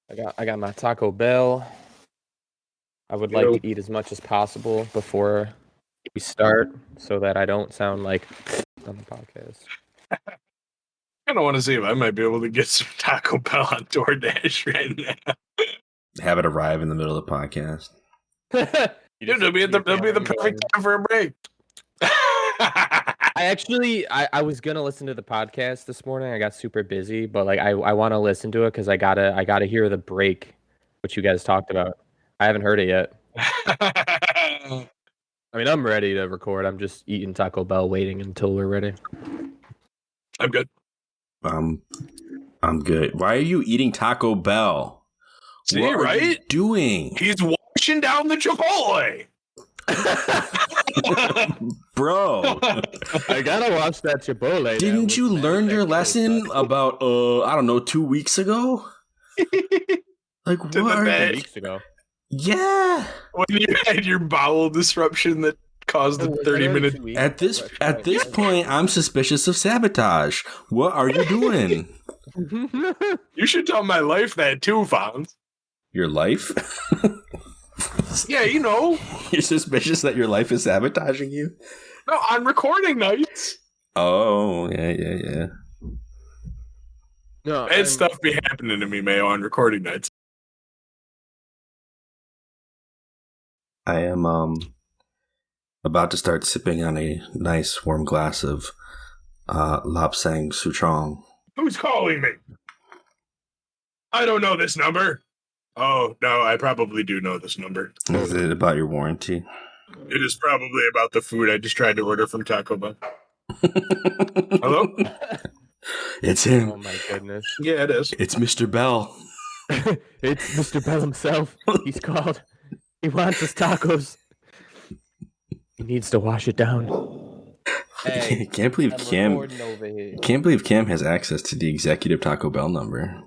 I got my Taco Bell. I would like to eat as much as possible before we start so that I don't sound like on the podcast. I kind of want to see if I might be able to get some Taco Bell on DoorDash right now. Have it arrive in the middle of the podcast. It'll be the perfect time for a break. I was gonna listen to the podcast this morning. I got super busy, but like I want to listen to it because I gotta hear the break, which you guys talked about. I haven't heard it yet. I mean, I'm ready to record. I'm just eating Taco Bell, waiting until we're ready. I'm good. I'm good. Why are you eating Taco Bell? See, what right? are you doing? He's washing down the Chipotle. Bro, I gotta watch that Chipotle. didn't you learn your lesson about I don't know 2 weeks ago? Like what? 2 weeks ago. Yeah. When you had your bowel disruption that caused the 30-minute. At this point, I'm suspicious of sabotage. What are you doing? You should tell my life that too, Fonz. Your life? Yeah, you know. You're suspicious that your life is sabotaging you? No, on recording nights. Oh, yeah. No, Bad stuff be happening to me, Mayo, on recording nights. I am about to start sipping on a nice warm glass of Lapsang Souchong. Who's calling me? I don't know this number. Oh, no, I probably do know this number. Is it about your warranty? It is probably about the food I just tried to order from Taco Bell. Hello? It's him. Oh my goodness. Yeah, it is. It's Mr. Bell. It's Mr. Bell himself. He's called. He wants his tacos. He needs to wash it down. Hey, Can't believe Cam has access to the executive Taco Bell number.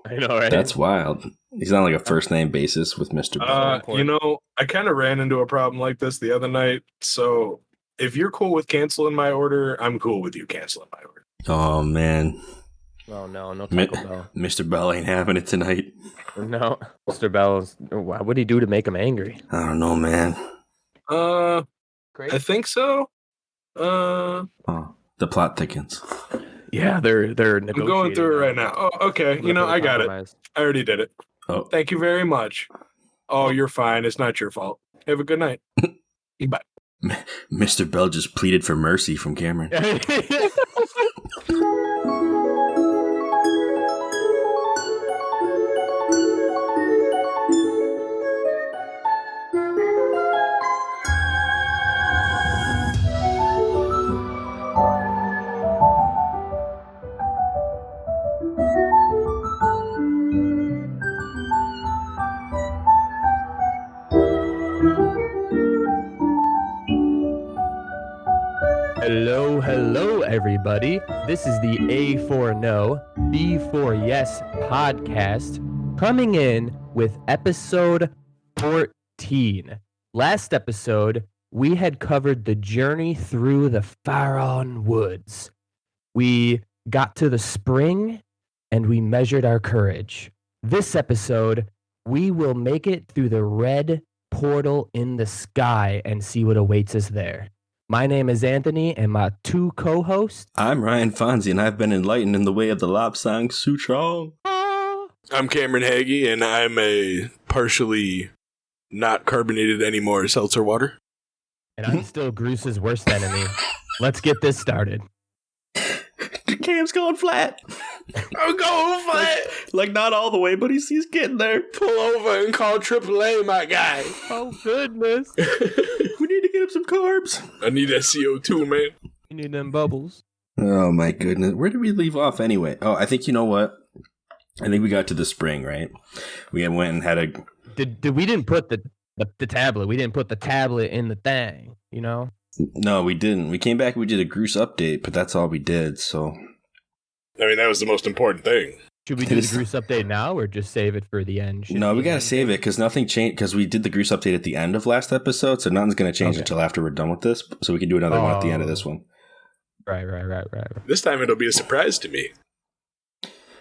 I know, right? That's wild. He's on like a first name basis with Mr. Bell. You know, I kind of ran into a problem like this the other night. So if you're cool with canceling my order, I'm cool with you canceling my order. Oh, man. Oh, no Taco Bell. Mr. Bell ain't having it tonight. No, Mr. Bell, what would he do to make him angry? I don't know, man. I think so. Oh, the plot thickens. Yeah, they're negotiating. I'm going through it right now. Oh, okay. You know, I got it. I already did it. Oh. Thank you very much. Oh, you're fine. It's not your fault. Have a good night. Bye. Mr. Bell just pleaded for mercy from Cameron. Hello, everybody. This is the A4NB4Y podcast coming in with episode 14. Last episode, we had covered the journey through the Faron Woods. We got to the spring and we measured our courage. This episode, we will make it through the red portal in the sky and see what awaits us there. My name is Anthony, and my two co-hosts. I'm Ryan Fonzie, and I've been enlightened in the way of the Lapsang Souchong. I'm Cameron Hagee, and I'm a partially not carbonated anymore seltzer water. And I'm still Gruce's worst enemy. Let's get this started. Cam's going flat. I'm going flat. Like not all the way, but he's getting there. Pull over and call AAA, my guy. Oh, goodness. We need to get him some carbs. I need that CO2, man. You need them bubbles. Oh, my goodness. Where did we leave off anyway? Oh, I think, you know what? I think we got to the spring, right? We went and had a... We didn't put the tablet. We didn't put the tablet in the thing, you know? No, we didn't. We came back, we did a Gruce update, but that's all we did, so... I mean, that was the most important thing. Should we do the Gruce update now or just save it for the end? No, we got to save it because nothing changed, because we did the Gruce update at the end of last episode, so nothing's going to change until after we're done with this, so we can do another one at the end of this one. Right. This time it'll be a surprise to me.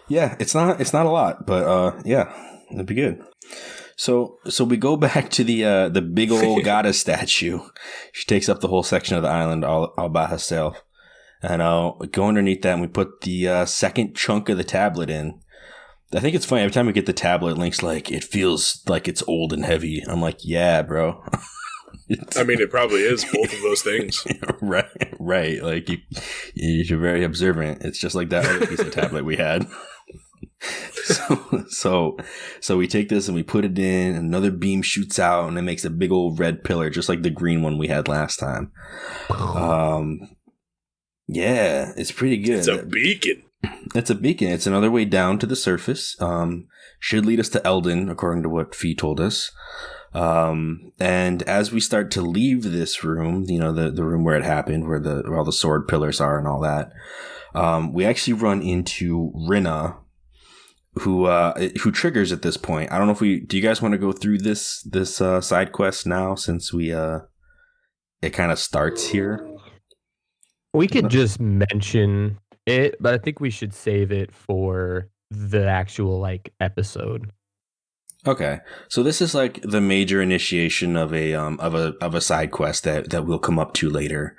Yeah, it's not a lot, but yeah. That'd be good. So we go back to the big old goddess statue. She takes up the whole section of the island all by herself. And we go underneath that and we put the second chunk of the tablet in. I think it's funny. Every time we get the tablet, Link's like, it feels like it's old and heavy. I'm like, yeah, bro. I mean, it probably is both of those things. Right. Like, you're very observant. It's just like that other piece of tablet we had. So we take this and we put it in, and another beam shoots out, and it makes a big old red pillar, just like the green one we had last time. Yeah, it's pretty good. It's a beacon. It's another way down to the surface. Should lead us to Eldin, according to what Fee told us. And as we start to leave this room, the room where it happened, where all the sword pillars are and all that, we actually run into Rinna, who triggers at this point. I don't know do you guys want to go through this side quest now, since it kind of starts here? We could just mention it, but I think we should save it for the actual episode. Okay, so this is like the major initiation of a side quest that we'll come up to later.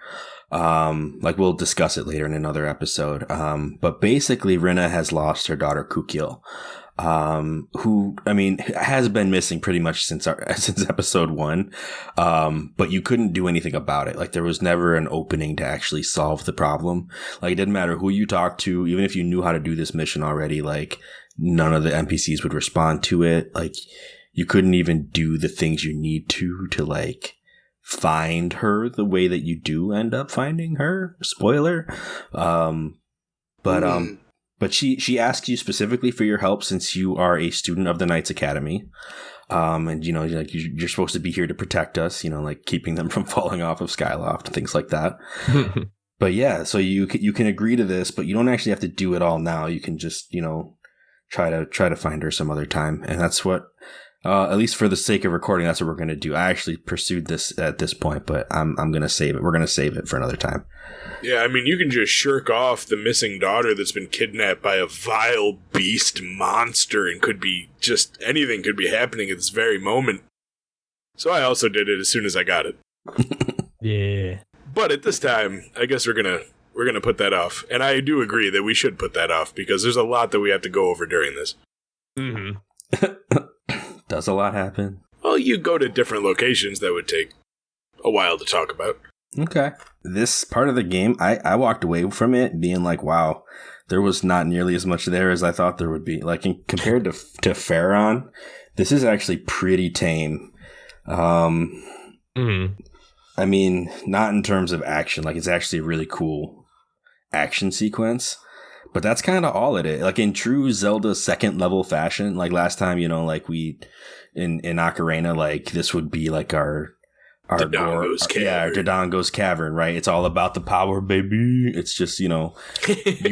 We'll discuss it later in another episode. But basically, Rinna has lost her daughter Kukil, who, I mean, has been missing pretty much since episode 1. But you couldn't do anything about it. Like, there was never an opening to actually solve the problem. Like, it didn't matter who you talked to, even if you knew how to do this mission already, like, none of the NPCs would respond to it. Like, you couldn't even do the things you need to find her the way that you do end up finding her. Spoiler. But she asks you specifically for your help, since you are a student of the Knights Academy. And you're supposed to be here to protect us, like keeping them from falling off of Skyloft and things like that. But yeah, so you can agree to this, but you don't actually have to do it all now. You can just, try to find her some other time. And that's what, at least for the sake of recording, that's what we're going to do. I actually pursued this at this point, but I'm going to save it. We're going to save it for another time. Yeah, I mean, you can just shirk off the missing daughter that's been kidnapped by a vile beast monster, and anything could be happening at this very moment. So I also did it as soon as I got it. Yeah. But at this time, I guess we're gonna put that off. And I do agree that we should put that off, because there's a lot that we have to go over during this. Mm-hmm. Does a lot happen? Well, you go to different locations that would take a while to talk about. Okay. This part of the game, I walked away from it being like, wow, there was not nearly as much there as I thought there would be. Like, compared to Pharaon, this is actually pretty tame. Mm-hmm. I mean, not in terms of action. Like, it's actually a really cool action sequence. But that's kind of all it is. Like, in true Zelda second level fashion, like last time, like we in Ocarina, like this would be like our Dodongo's Cavern, right? It's all about the power, baby. It's just, you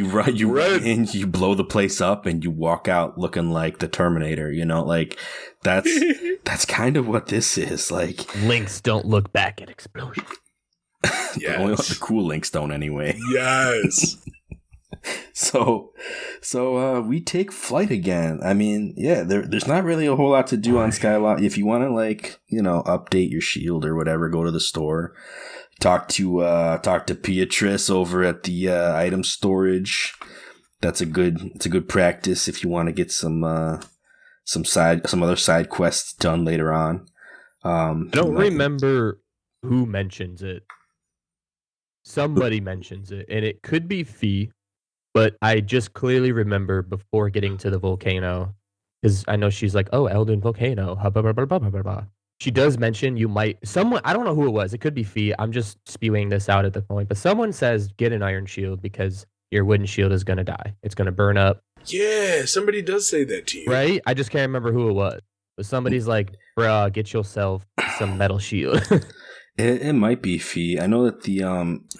run in, you blow the place up, and you walk out looking like the Terminator, like that's kind of what this is. Like, Links don't look back at explosions. Yes. Only the cool Links don't anyway. Yes. So we take flight again. I mean, yeah, there's not really a whole lot to do on Skyloft. If you want to update your shield or whatever, go to the store, talk to Beatrice over at the item storage. It's a good practice if you want to get some other side quests done later on. I don't remember who mentions it. Somebody mentions it, and it could be Fee. But I just clearly remember before getting to the volcano, because I know she's like, oh, Eldin volcano. Blah, blah, blah. She does mention someone, I don't know who it was. It could be Fee. I'm just spewing this out at the point. But someone says, get an iron shield because your wooden shield is going to die. It's going to burn up. Yeah, somebody does say that to you. Right? I just can't remember who it was. But somebody's like, bruh, get yourself some metal shield. It might be Fee. I know that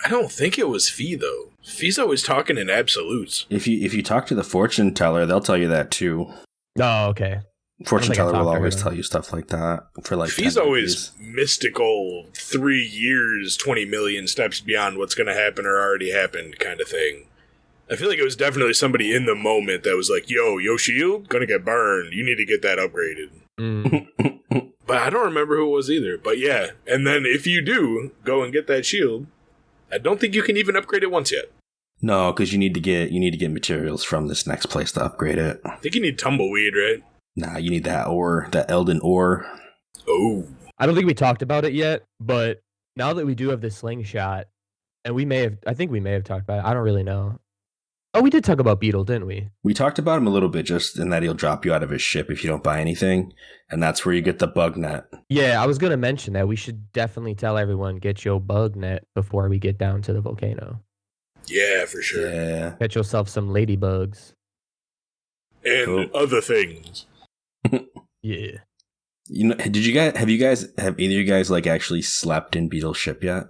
I don't think it was Fee, though. Fee's always talking in absolutes. If you talk to the fortune teller, they'll tell you that too. Oh, okay. Fortune teller will always tell you stuff like that for like. Fee's always mystical, 3 years, 20 million steps beyond what's going to happen or already happened kind of thing. I feel like it was definitely somebody in the moment that was like, yo, your shield gonna get burned. You need to get that upgraded. But I don't remember who it was either. But yeah, and then if you do go and get that shield, I don't think you can even upgrade it once yet. No, because you need to get materials from this next place to upgrade it. I think you need tumbleweed, right? Nah, you need that ore, that Eldin ore. Oh. I don't think we talked about it yet, but now that we do have the slingshot, and I think we may have talked about it. I don't really know. Oh, we did talk about Beetle, didn't we? We talked about him a little bit, just in that he'll drop you out of his ship if you don't buy anything, and that's where you get the bug net. Yeah, I was going to mention that. We should definitely tell everyone, get your bug net before we get down to the volcano. Yeah, for sure. Yeah. Get yourself some ladybugs. And other things. Yeah. You know, have either of you guys like actually slept in Beetle's ship yet?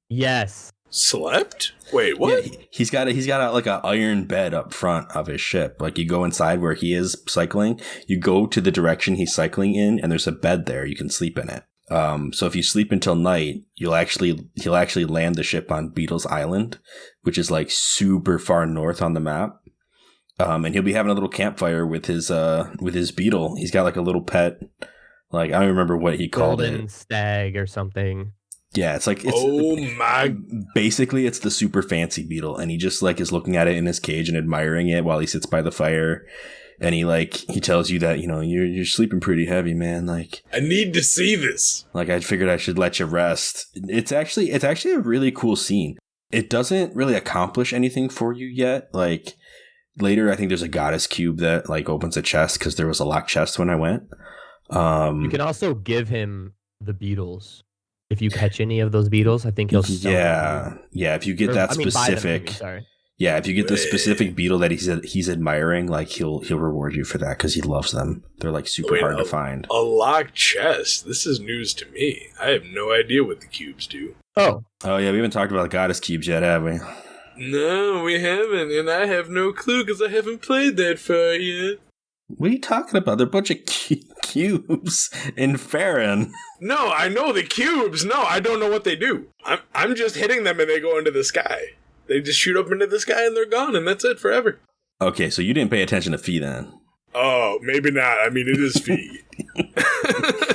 Yes. Slept? Wait, what? Yeah, he's got like a iron bed up front of his ship. Like, you go inside where he is cycling, you go to the direction he's cycling in, and there's a bed there. You can sleep in it. So if you sleep until night, he'll actually land the ship on Beetle's Island, which is like super far north on the map. And he'll be having a little campfire with his beetle. He's got like a little pet, like, I don't remember what he called it. Golden stag or something. Yeah, it's basically it's the super fancy beetle, and he just like is looking at it in his cage and admiring it while he sits by the fire. And he tells you that, you know, you're sleeping pretty heavy, man. Like, I need to see this. Like, I figured I should let you rest. It's actually a really cool scene. It doesn't really accomplish anything for you yet. Like, later, I think there's a goddess cube that like opens a chest, because there was a locked chest when I went. You can also give him the beetles. If you catch any of those beetles, I think he'll Yeah. If you get specific. Yeah, if you get the specific beetle that he's admiring, like he'll reward you for that, because he loves them. They're like super hard to find. A locked chest. This is news to me. I have no idea what the cubes do. Oh yeah, we haven't talked about the goddess cubes yet, have we? No, we haven't, and I have no clue because I haven't played that far yet. What are you talking about? They're a bunch of cubes in Farron. No, I know the cubes. No, I don't know what they do. I'm just hitting them and they go into the sky. They just shoot up into the sky and they're gone, and that's it forever. Okay, so you didn't pay attention to Fee then. Oh, maybe not. I mean, it is Fee.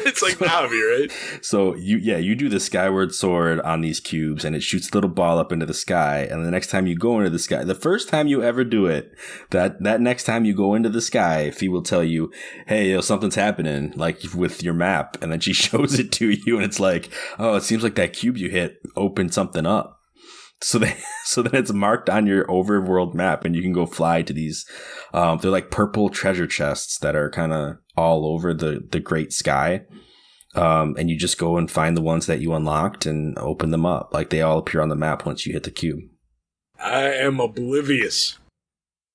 It's like Navi, right? So you do the skyward sword on these cubes, and it shoots a little ball up into the sky. And the next time you go into the sky, the first time you ever do it, that next time you go into the sky, Fee will tell you, "Hey, something's happening," like with your map, and then she shows it to you, and it's like, "Oh, it seems like that cube you hit opened something up." So then it's marked on your overworld map, and you can go fly to these. They're like purple treasure chests that are kind of all over the great sky. And you just go and find the ones that you unlocked and open them up. Like, they all appear on the map once you hit the cube. I am oblivious.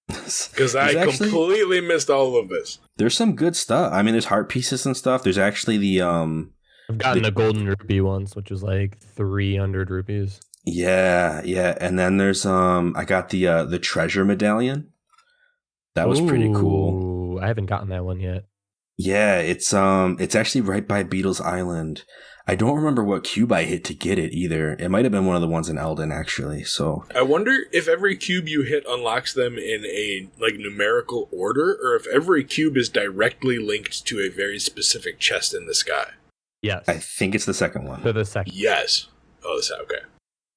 Because I completely missed all of this. There's some good stuff. I mean, there's heart pieces and stuff. There's actually the I've gotten the golden rupee once, which was like 300 rupees. Yeah. And then there's I got the treasure medallion. That was pretty cool. I haven't gotten that one yet. Yeah, it's actually right by Beetle's Island. I don't remember what cube I hit to get it either. It might have been one of the ones in Eldin, actually. So I wonder if every cube you hit unlocks them in a like numerical order, or if every cube is directly linked to a very specific chest in the sky. Yes, I think it's the second one. So the second. Yes. Oh, that's okay.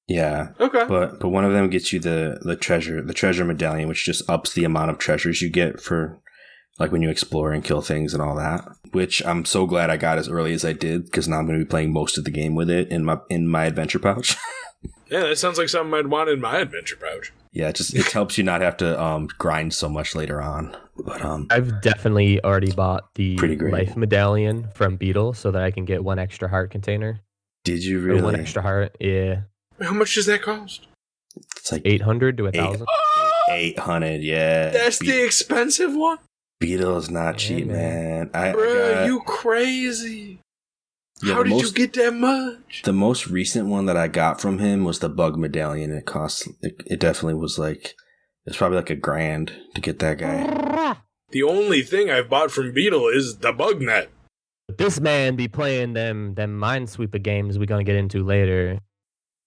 Yeah. Okay. But one of them gets you the treasure medallion, which just ups the amount of treasures you get for like when you explore and kill things and all that. Which I'm so glad I got as early as I did, because now I'm going to be playing most of the game with it in my adventure pouch. Yeah, that sounds like something I'd want in my adventure pouch. Yeah, it helps you not have to grind so much later on. But I've definitely already bought the pretty great life medallion from Beetle so that I can get one extra heart container. Did you really? One extra heart, yeah. How much does that cost? It's like 800 to 1,000. 800, yeah. That's the expensive one? Beetle is not cheap, man. Bro, you crazy. Yeah, how did you get that much? The most recent one that I got from him was the bug medallion. It definitely was like, it's probably like $1,000 to get that guy. The only thing I've bought from Beetle is the bug net. But this man be playing them Minesweeper games we're gonna get into later.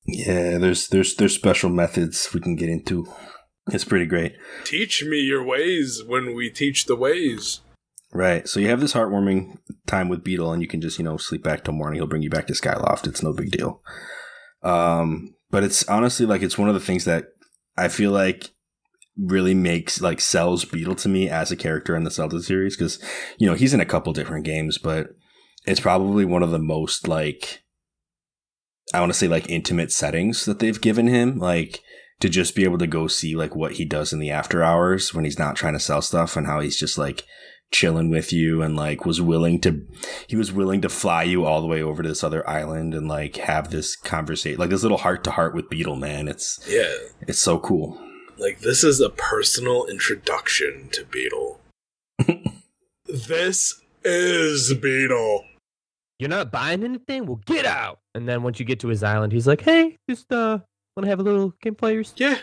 Yeah, there's special methods we can get into. It's pretty great. Teach me your ways when we teach the ways. Right. So you have this heartwarming time with Beetle, and you can just, sleep back till morning. He'll bring you back to Skyloft. It's no big deal. But it's honestly it's one of the things that I feel like really makes sells Beetle to me as a character in the Zelda series, because he's in a couple different games, but it's probably one of the most I want to say intimate settings that they've given him, to just be able to go see what he does in the after hours when he's not trying to sell stuff, and how he's just chilling with you, and was willing to fly you all the way over to this other island and have this conversation, this little heart to heart with Beetle, man. It's so cool. This is a personal introduction to Beetle. This is Beetle. You're not buying anything? Well, get out! And then once you get to his island, he's like, hey, just want to have a little game players? Yeah.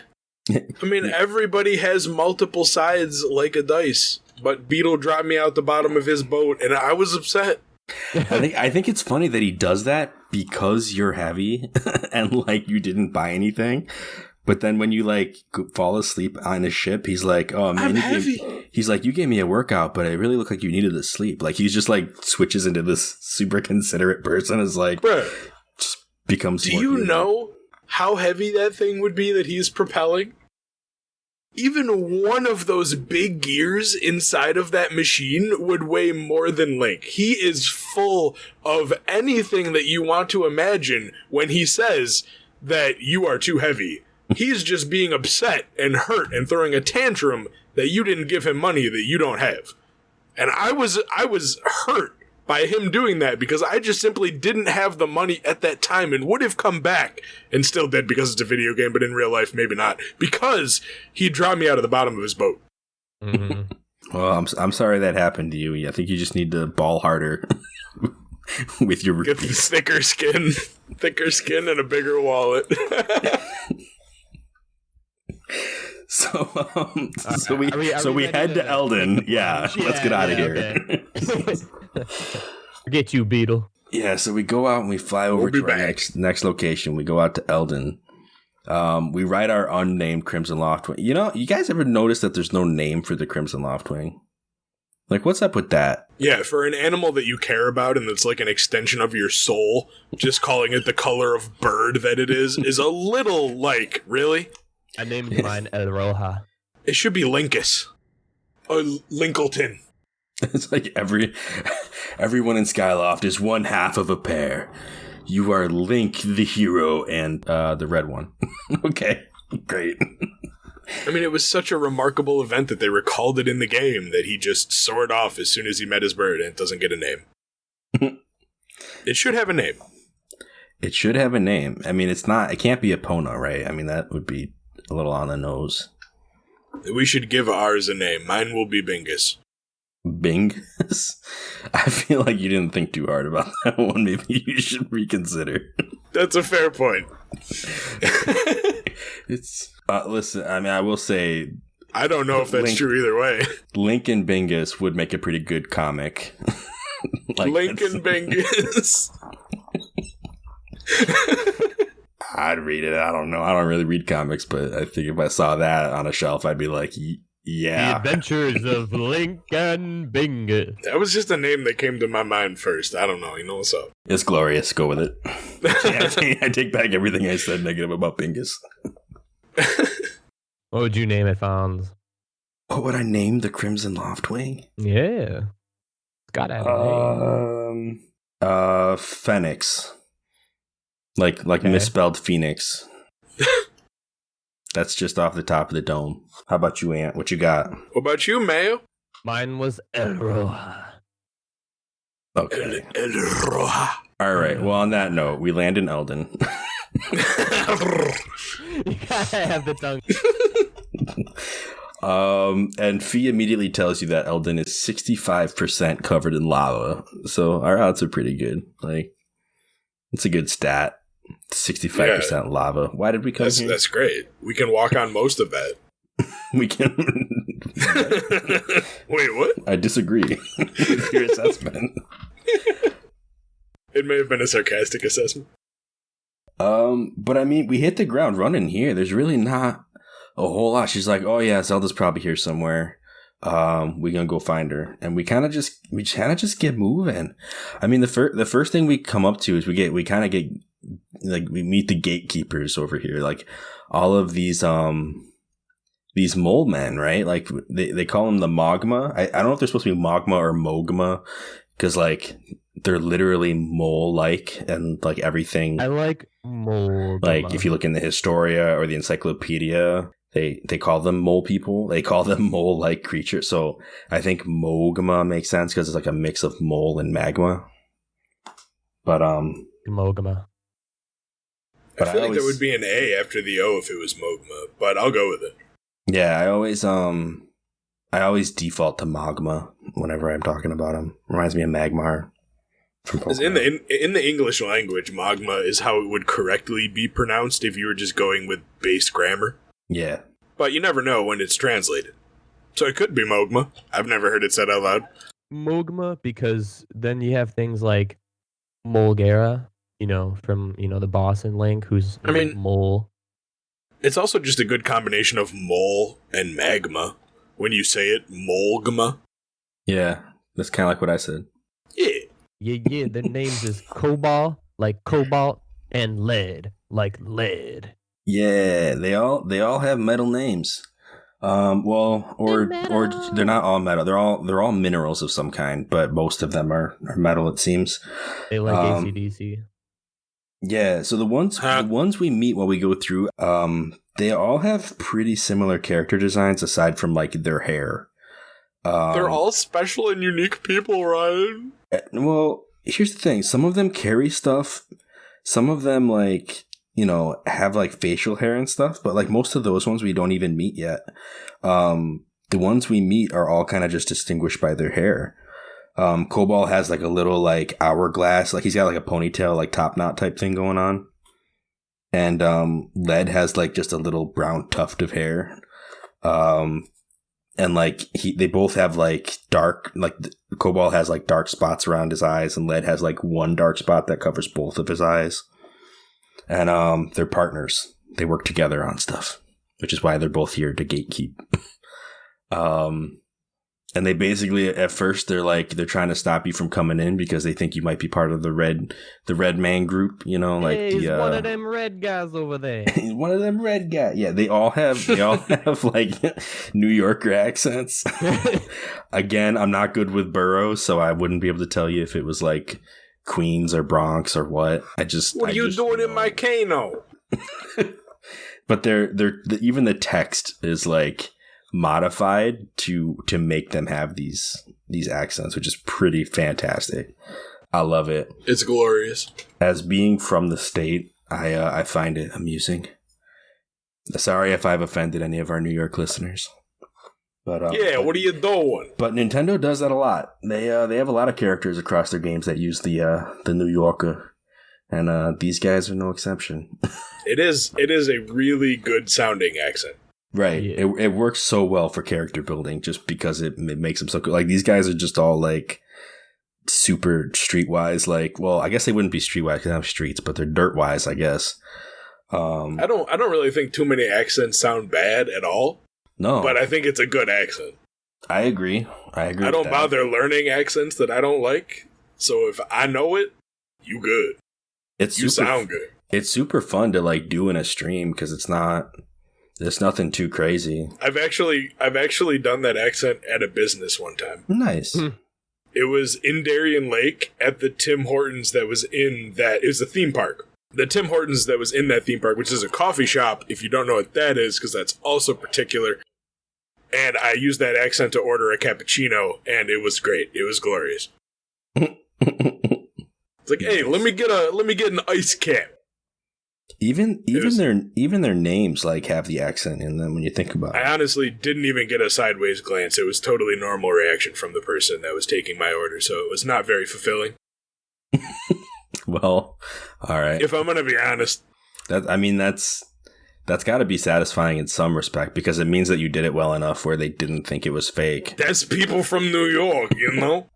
I mean, everybody has multiple sides like a dice, but Beetle dropped me out the bottom of his boat, and I was upset. I think it's funny that he does that because you're heavy and you didn't buy anything. But then when you fall asleep on his ship, he's like, "Oh man, I'm heavy." He's like, "You gave me a workout, but it really looked like you needed to sleep." He's just switches into this super considerate person. Is Bruh, just becomes. Do you know how heavy that thing would be that he's propelling? Even one of those big gears inside of that machine would weigh more than Link. He is full of anything that you want to imagine when he says that you are too heavy. He's just being upset and hurt and throwing a tantrum that you didn't give him money that you don't have. And I was hurt by him doing that because I just simply didn't have the money at that time and would have come back and still did because it's a video game, but in real life, maybe not, because he dropped me out of the bottom of his boat. Mm-hmm. Well, I'm sorry that happened to you. I think you just need to ball harder with your Get the thicker skin and a bigger wallet. So we head to Eldin. Yeah, let's get out of here. Forget you, Beetle. Yeah, so we go out and we fly over to our next location. We go out to Eldin. We ride our unnamed Crimson Loftwing. You guys ever notice that there's no name for the Crimson Loftwing? What's up with that? Yeah, for an animal that you care about and that's an extension of your soul, just calling it the color of bird that it is a little really? I named mine El Roja. It should be Linkus. Or Linkleton. It's everyone in Skyloft is one half of a pair. You are Link, the hero, and the red one. Okay, great. I mean, it was such a remarkable event that they recalled it in the game that he just soared off as soon as he met his bird and it doesn't get a name. It should have a name. It should have a name. I mean, it can't be Epona, right? I mean, that would be a little on the nose. We should give ours a name. Mine will be Bingus. Bingus? I feel like you didn't think too hard about that one. Maybe you should reconsider. That's a fair point. It's listen, I mean, I will say, I don't know if that's true either way. Link and Bingus would make a pretty good comic. Link and Bingus. I'd read it. I don't know. I don't really read comics, but I think if I saw that on a shelf, I'd be like, yeah. The Adventures of Link and Bingus. That was just a name that came to my mind first. I don't know. You know what's up? It's glorious. Go with it. I take back everything I said negative about Bingus. What would you name it, Fonz? What would I name the Crimson Loftwing? Yeah. It's gotta have a name. Phoenix. Like Okay. misspelled Phoenix. That's just off the top of the dome. How about you, Ant? What you got? What about you, Mayo? Mine was El Roja. Okay. El Roja. All right. Well, on that note, we land in Eldin. You gotta have the tongue. And Fee immediately tells you that Eldin is 65% covered in lava. So our odds are pretty good. It's a good stat. 65% lava. Why did we come here? That's great. We can walk on most of that. We can. Wait, what? I disagree with your assessment. It may have been a sarcastic assessment. But I mean, we hit the ground running here. There's really not a whole lot. She's like, "Oh yeah, Zelda's probably here somewhere. We're gonna go find her." And we kind of just get moving. I mean, the first thing we come up to is we meet the gatekeepers over here, like all of these mole men, right? Like they call them the Mogma. I don't know if they're supposed to be Mogma or Mogma, because like they're literally mole-like and like everything. I like mole. Like if you look in the Historia or the Encyclopedia, they call them mole people. They call them mole-like creatures. So I think Mogma makes sense because it's like a mix of mole and magma. But Mogma. I feel like there would be an A after the O if it was Mogma, but I'll go with it. Yeah, I always default to Magma whenever I'm talking about him. Reminds me of Magmar. In the English language, Magma is how it would correctly be pronounced if you were just going with base grammar. Yeah. But you never know when it's translated. So it could be Mogma. I've never heard it said out loud. Mogma, because then you have things like Molgara, from, the boss in Link, who's mole. It's also just a good combination of mole and magma. When you say it, Molgma. Yeah, that's kind of like what I said. Yeah. Yeah, their names is Cobalt, like cobalt, and Lead, like lead. Yeah, they all have metal names. Or they're not all metal. They're all minerals of some kind, but most of them are metal, it seems. They like AC/DC. Yeah, so the ones we meet while we go through, they all have pretty similar character designs aside from like their hair. They're all special and unique people, Ryan. Well, here's the thing. Some of them carry stuff. Some of them have like facial hair and stuff, but like most of those ones we don't even meet yet. The ones we meet are all kind of just distinguished by their hair. Cobalt has like a little like hourglass, like he's got like a ponytail, like top knot type thing going on. And Lead has like just a little brown tuft of hair. And like they both have like dark, like Cobalt has like dark spots around his eyes, and Lead has like one dark spot that covers both of his eyes. And they're partners. They work together on stuff, which is why they're both here to gatekeep. And they basically, at first, they're trying to stop you from coming in because they think you might be part of the red man group, like hey, he's one of them red guys over there. He's one of them red guys. Yeah, they all have like New Yorker accents. Again, I'm not good with boroughs, so I wouldn't be able to tell you if it was like Queens or Bronx or what. What are you doing in my Kano? But they're even the text is like modified to make them have these accents, which is pretty fantastic. I love it. It's glorious. As being from the state, I find it amusing. Sorry if I've offended any of our New York listeners. But what are you doing? But Nintendo does that a lot. They have a lot of characters across their games that use the New Yorker, and these guys are no exception. It is a really good sounding accent. Right. Yeah. It works so well for character building just because it makes them so good. Like, these guys are just all, like, super streetwise. Like, well, I guess they wouldn't be streetwise because they have streets, but they're dirtwise, I guess. I don't really think too many accents sound bad at all. No. But I think it's a good accent. I agree. I don't bother learning accents that I don't like. So if I know it, you good. You sound good. It's super fun to, like, do in a stream because there's nothing too crazy. I've actually done that accent at a business one time. Nice. It was in Darien Lake at the Tim Hortons that was in that. It was a theme park. The Tim Hortons that was in that theme park, which is a coffee shop, if you don't know what that is, because that's also particular. And I used that accent to order a cappuccino, and it was great. It was glorious. It's like, hey, let me get an ice cap. Even their names like have the accent in them when you think about it. I honestly didn't even get a sideways glance. It was totally normal reaction from the person that was taking my order, so it was not very fulfilling. Well, all right. If I'm gonna be honest, that's got to be satisfying in some respect because it means that you did it well enough where they didn't think it was fake. That's people from New York, you know.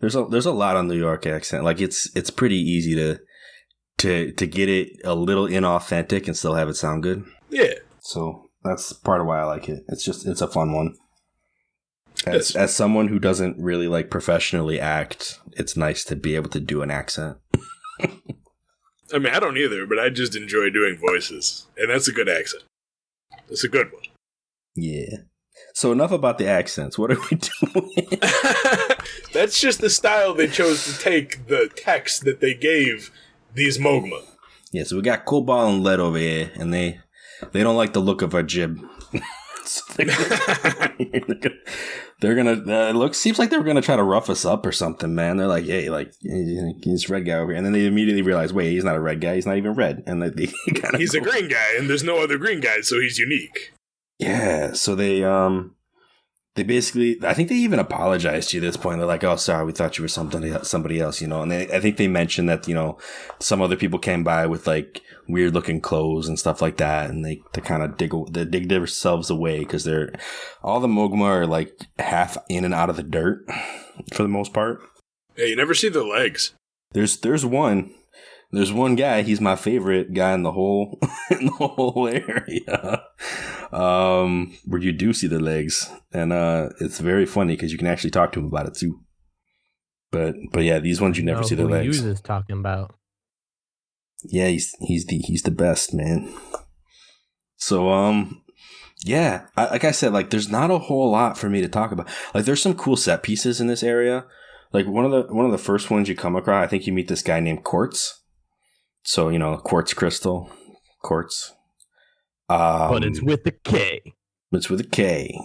There's a lot on New York accent. Like it's pretty easy to get it a little inauthentic and still have it sound good. Yeah. So that's part of why I like it. It's a fun one. As someone who doesn't really like professionally act, it's nice to be able to do an accent. I mean, I don't either, but I just enjoy doing voices. And that's a good accent. It's a good one. Yeah. So enough about the accents. What are we doing? That's just the style they chose to take the text that they gave these Mogma. Yeah, so we got Cobalt and Lead over here, and they don't like the look of our jib. So they're gonna seems like they were gonna try to rough us up or something, man. They're like, hey, like he's red guy over here, and then they immediately realize, wait, he's not a red guy, he's not even red, and he's a green guy, and there's no other green guys, so he's unique. Yeah, so they basically, I think they even apologized to you at this point. They're like, oh, sorry, we thought you were somebody else, you know. And I think they mentioned that, you know, some other people came by with like weird looking clothes and stuff like that, and they kind of dig themselves away because all the Mogma are like half in and out of the dirt for the most part. Yeah, you never see the legs. There's one guy. He's my favorite guy in the whole area. Where you do see the legs, and it's very funny because you can actually talk to him about it too. But yeah, these ones you never see the legs. Who is talking about? Yeah, he's the best, man. So yeah, like I said, like there's not a whole lot for me to talk about. Like there's some cool set pieces in this area. Like one of the first ones you come across, I think you meet this guy named Quartz. So, you know, quartz crystal, quartz. But it's with a K. It's with a K.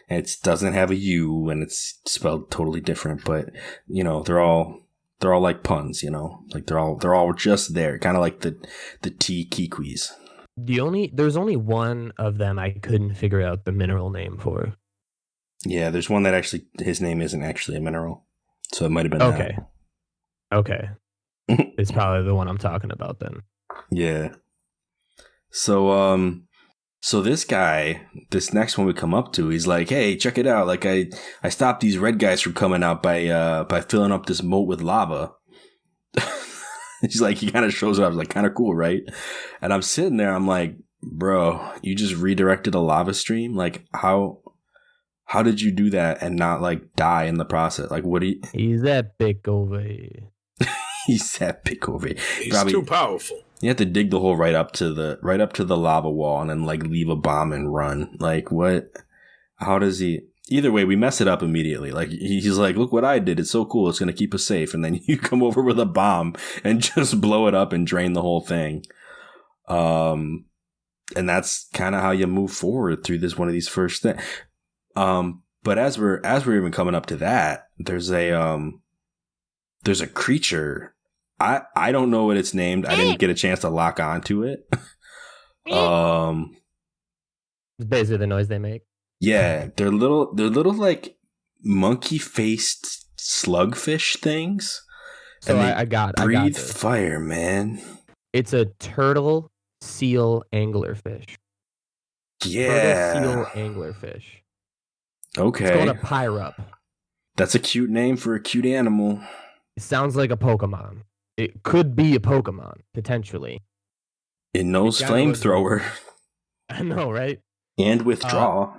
And it doesn't have a U, and it's spelled totally different. But, you know, they're all like puns, you know? Like they're all just there. Kind of like the tea kikwis. There's only one of them I couldn't figure out the mineral name for. Yeah, there's one that actually, his name isn't actually a mineral. So it might have been Okay. That. Okay. It's probably the one I'm talking about then. Yeah. So so this guy, this next one we come up to, he's like, hey, check it out. Like I stopped these red guys from coming out by filling up this moat with lava. He's like, he kind of shows it up, like kind of cool, right? And I'm sitting there, I'm like, bro, you just redirected a lava stream? Like how did you do that and not like die in the process? Like what do you He's epic over here. He's epic over here. He's too powerful. You have to dig the hole right up to the lava wall and then like leave a bomb and run. Like what? How does he? Either way, we mess it up immediately. Like he's like, look what I did. It's so cool. It's gonna keep us safe. And then you come over with a bomb and just blow it up and drain the whole thing. And that's kind of how you move forward through one of these first things. But as we're even coming up to that, there's a creature. I don't know what it's named. I didn't get a chance to lock onto it. It's basically the noise they make. Yeah, they're little like monkey-faced slugfish things. So and I got breathe this. Fire, man. It's a turtle seal anglerfish. Yeah. Turtle seal anglerfish. Okay. It's called a pyrup. That's a cute name for a cute animal. It sounds like a Pokemon. It could be a Pokemon, potentially. It knows flamethrower. I know, right? And withdraw.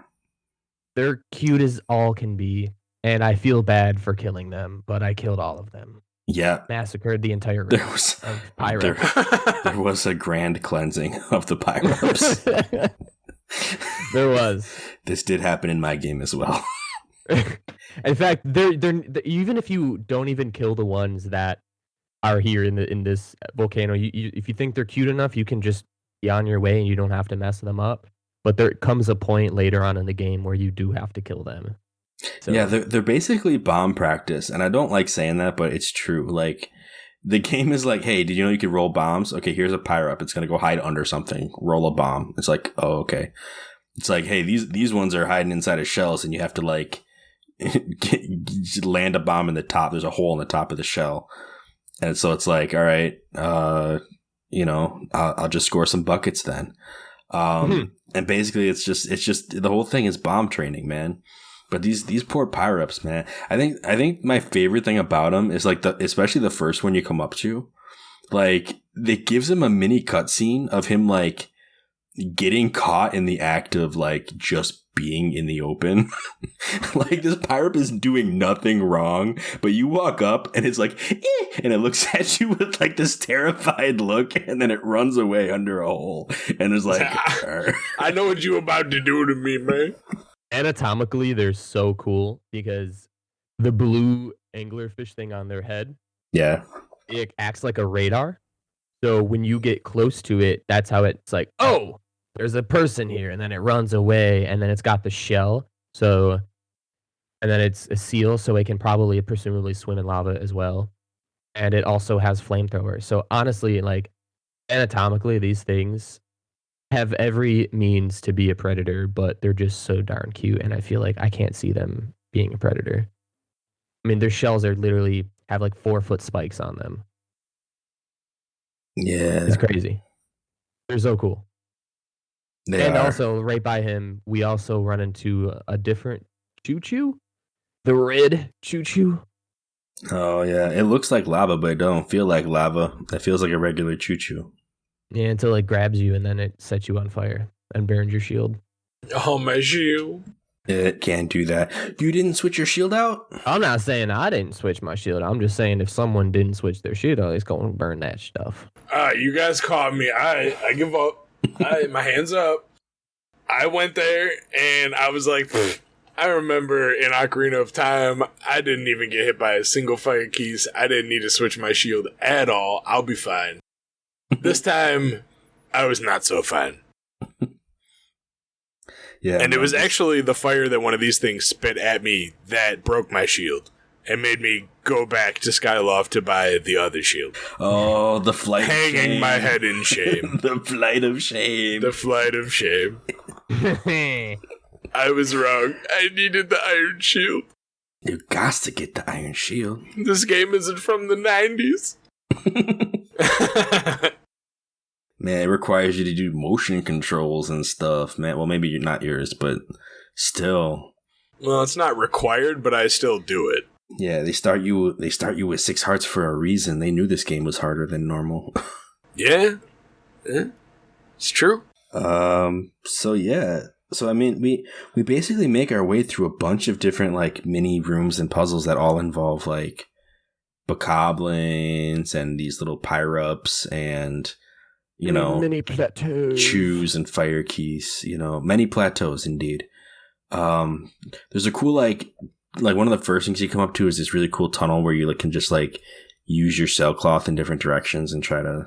They're cute as all can be, and I feel bad for killing them, but I killed all of them. Yeah. Massacred the entire race of pyrups. There was a grand cleansing of the pyrups. There was. This did happen in my game as well. In fact, they're even if you don't even kill the ones that are here in this volcano, you if you think they're cute enough, you can just be on your way and you don't have to mess them up. But there comes a point later on in the game where you do have to kill them. So, yeah, they're basically bomb practice, and I don't like saying that, but it's true. Like the game is like, hey, did you know you could roll bombs? Okay, here's a pyrup. It's gonna go hide under something. Roll a bomb. It's like, oh, okay. It's like, hey, these ones are hiding inside of shells, and you have to like land a bomb in the top. There's a hole in the top of the shell, and so it's like, all right, you know, I'll just score some buckets then. And basically, it's just the whole thing is bomb training, man. But these poor pyrups, man. I think my favorite thing about them is like especially the first one you come up to, like it gives him a mini cutscene of him like getting caught in the act of like just being in the open. Like this pirate is doing nothing wrong, but you walk up and it's like, and it looks at you with like this terrified look, and then it runs away under a hole, and it's like, I know what you about to do to me, man. Anatomically, they're so cool because the blue anglerfish thing on their head, yeah, it acts like a radar. So when you get close to it, that's how it's like, oh, there's a person here, and then it runs away, and then it's got the shell. So, and then it's a seal, so it can probably presumably swim in lava as well. And it also has flamethrowers. So honestly, like anatomically, these things have every means to be a predator, but they're just so darn cute, and I feel like I can't see them being a predator. I mean, their shells are literally have like 4-foot spikes on them. Yeah, It's crazy. They're so cool. And also, right by him, we also run into a different choo-choo. The red choo-choo. Oh, yeah. It looks like lava, but it don't feel like lava. It feels like a regular choo-choo. Yeah, until it grabs you, and then it sets you on fire and burns your shield. Oh, my shield. It can't do that. You didn't switch your shield out? I'm not saying I didn't switch my shield. I'm just saying if someone didn't switch their shield out, it's going to burn that stuff. You guys caught me. I give up. My hands up. I went there and I was like, I remember in Ocarina of Time, I didn't even get hit by a single fire keys. I didn't need to switch my shield at all. I'll be fine. This time, I was not so fine. Yeah, and it was actually the fire that one of these things spit at me that broke my shield and made me go back to Skyloft to buy the other shield. Oh, the flight of shame. Hanging my head in shame. The flight of shame. The flight of shame. I was wrong. I needed the iron shield. You got to get the iron shield. This game isn't from the 90s. Man, it requires you to do motion controls and stuff, man. Well, maybe you're not yours, but still. Well, it's not required, but I still do it. Yeah, they start you with 6 hearts for a reason. They knew this game was harder than normal. Yeah. It's true. So yeah. So I mean, we basically make our way through a bunch of different like mini rooms and puzzles that all involve like bokoblins and these little pyre-ups and mini plateaus, chews and fire keys, many plateaus indeed. There's a cool like one of the first things you come up to is this really cool tunnel where you can just like use your sailcloth in different directions and try to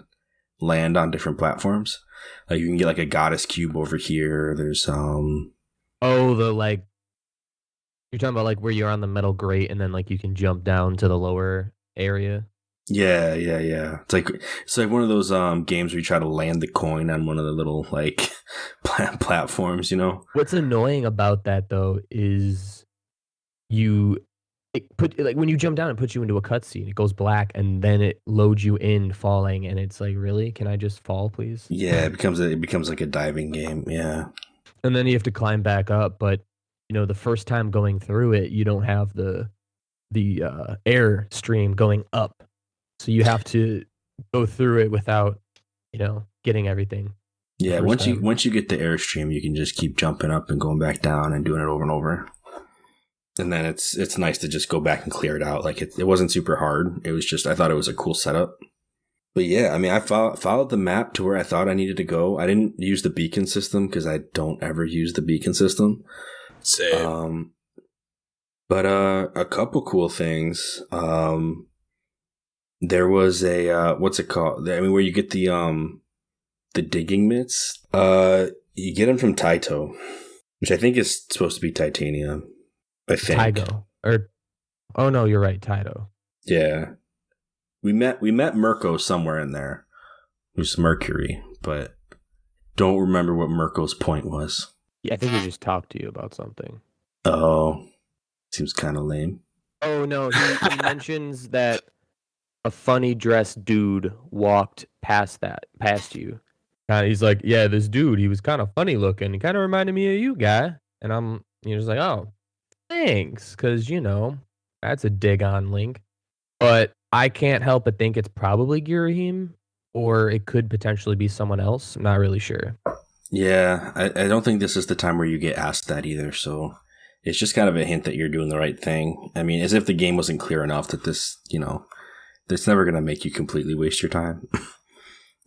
land on different platforms. Like you can get like a goddess cube over here. There's you're talking about like where you're on the metal grate and then like you can jump down to the lower area. Yeah. It's like one of those games where you try to land the coin on one of the little like platforms, What's annoying about that though is when you jump down, it puts you into a cutscene. It goes black and then it loads you in falling, and it's like, really? Can I just fall, please? Yeah, it becomes like a diving game. Yeah, and then you have to climb back up, but the first time going through it, you don't have the air stream going up. So you have to go through it without, getting everything. Yeah, once you get the airstream, you can just keep jumping up and going back down and doing it over and over. And then it's nice to just go back and clear it out. Like it wasn't super hard. It was just I thought it was a cool setup. But yeah, I mean, I followed the map to where I thought I needed to go. I didn't use the beacon system because I don't ever use the beacon system. Same. But a couple cool things. There was a what's it called? I mean, where you get the digging mitts. You get them from Taito, which I think is supposed to be titanium. I think. Taigo. Oh no, you're right, Taito. Yeah. We met Mirko somewhere in there. Who's Mercury, but don't remember what Mirko's point was. Yeah, I think he just talked to you about something. Oh. Seems kind of lame. Oh no, he mentions that a funny dressed dude walked past you. He's like, yeah, this dude, he was kind of funny looking. He kind of reminded me of you, guy. And you're just like, oh, thanks, because that's a dig on Link. But I can't help but think it's probably Girahim, or it could potentially be someone else. I'm not really sure. Yeah, I don't think this is the time where you get asked that either, so it's just kind of a hint that you're doing the right thing. I mean, as if the game wasn't clear enough that this, it's never going to make you completely waste your time.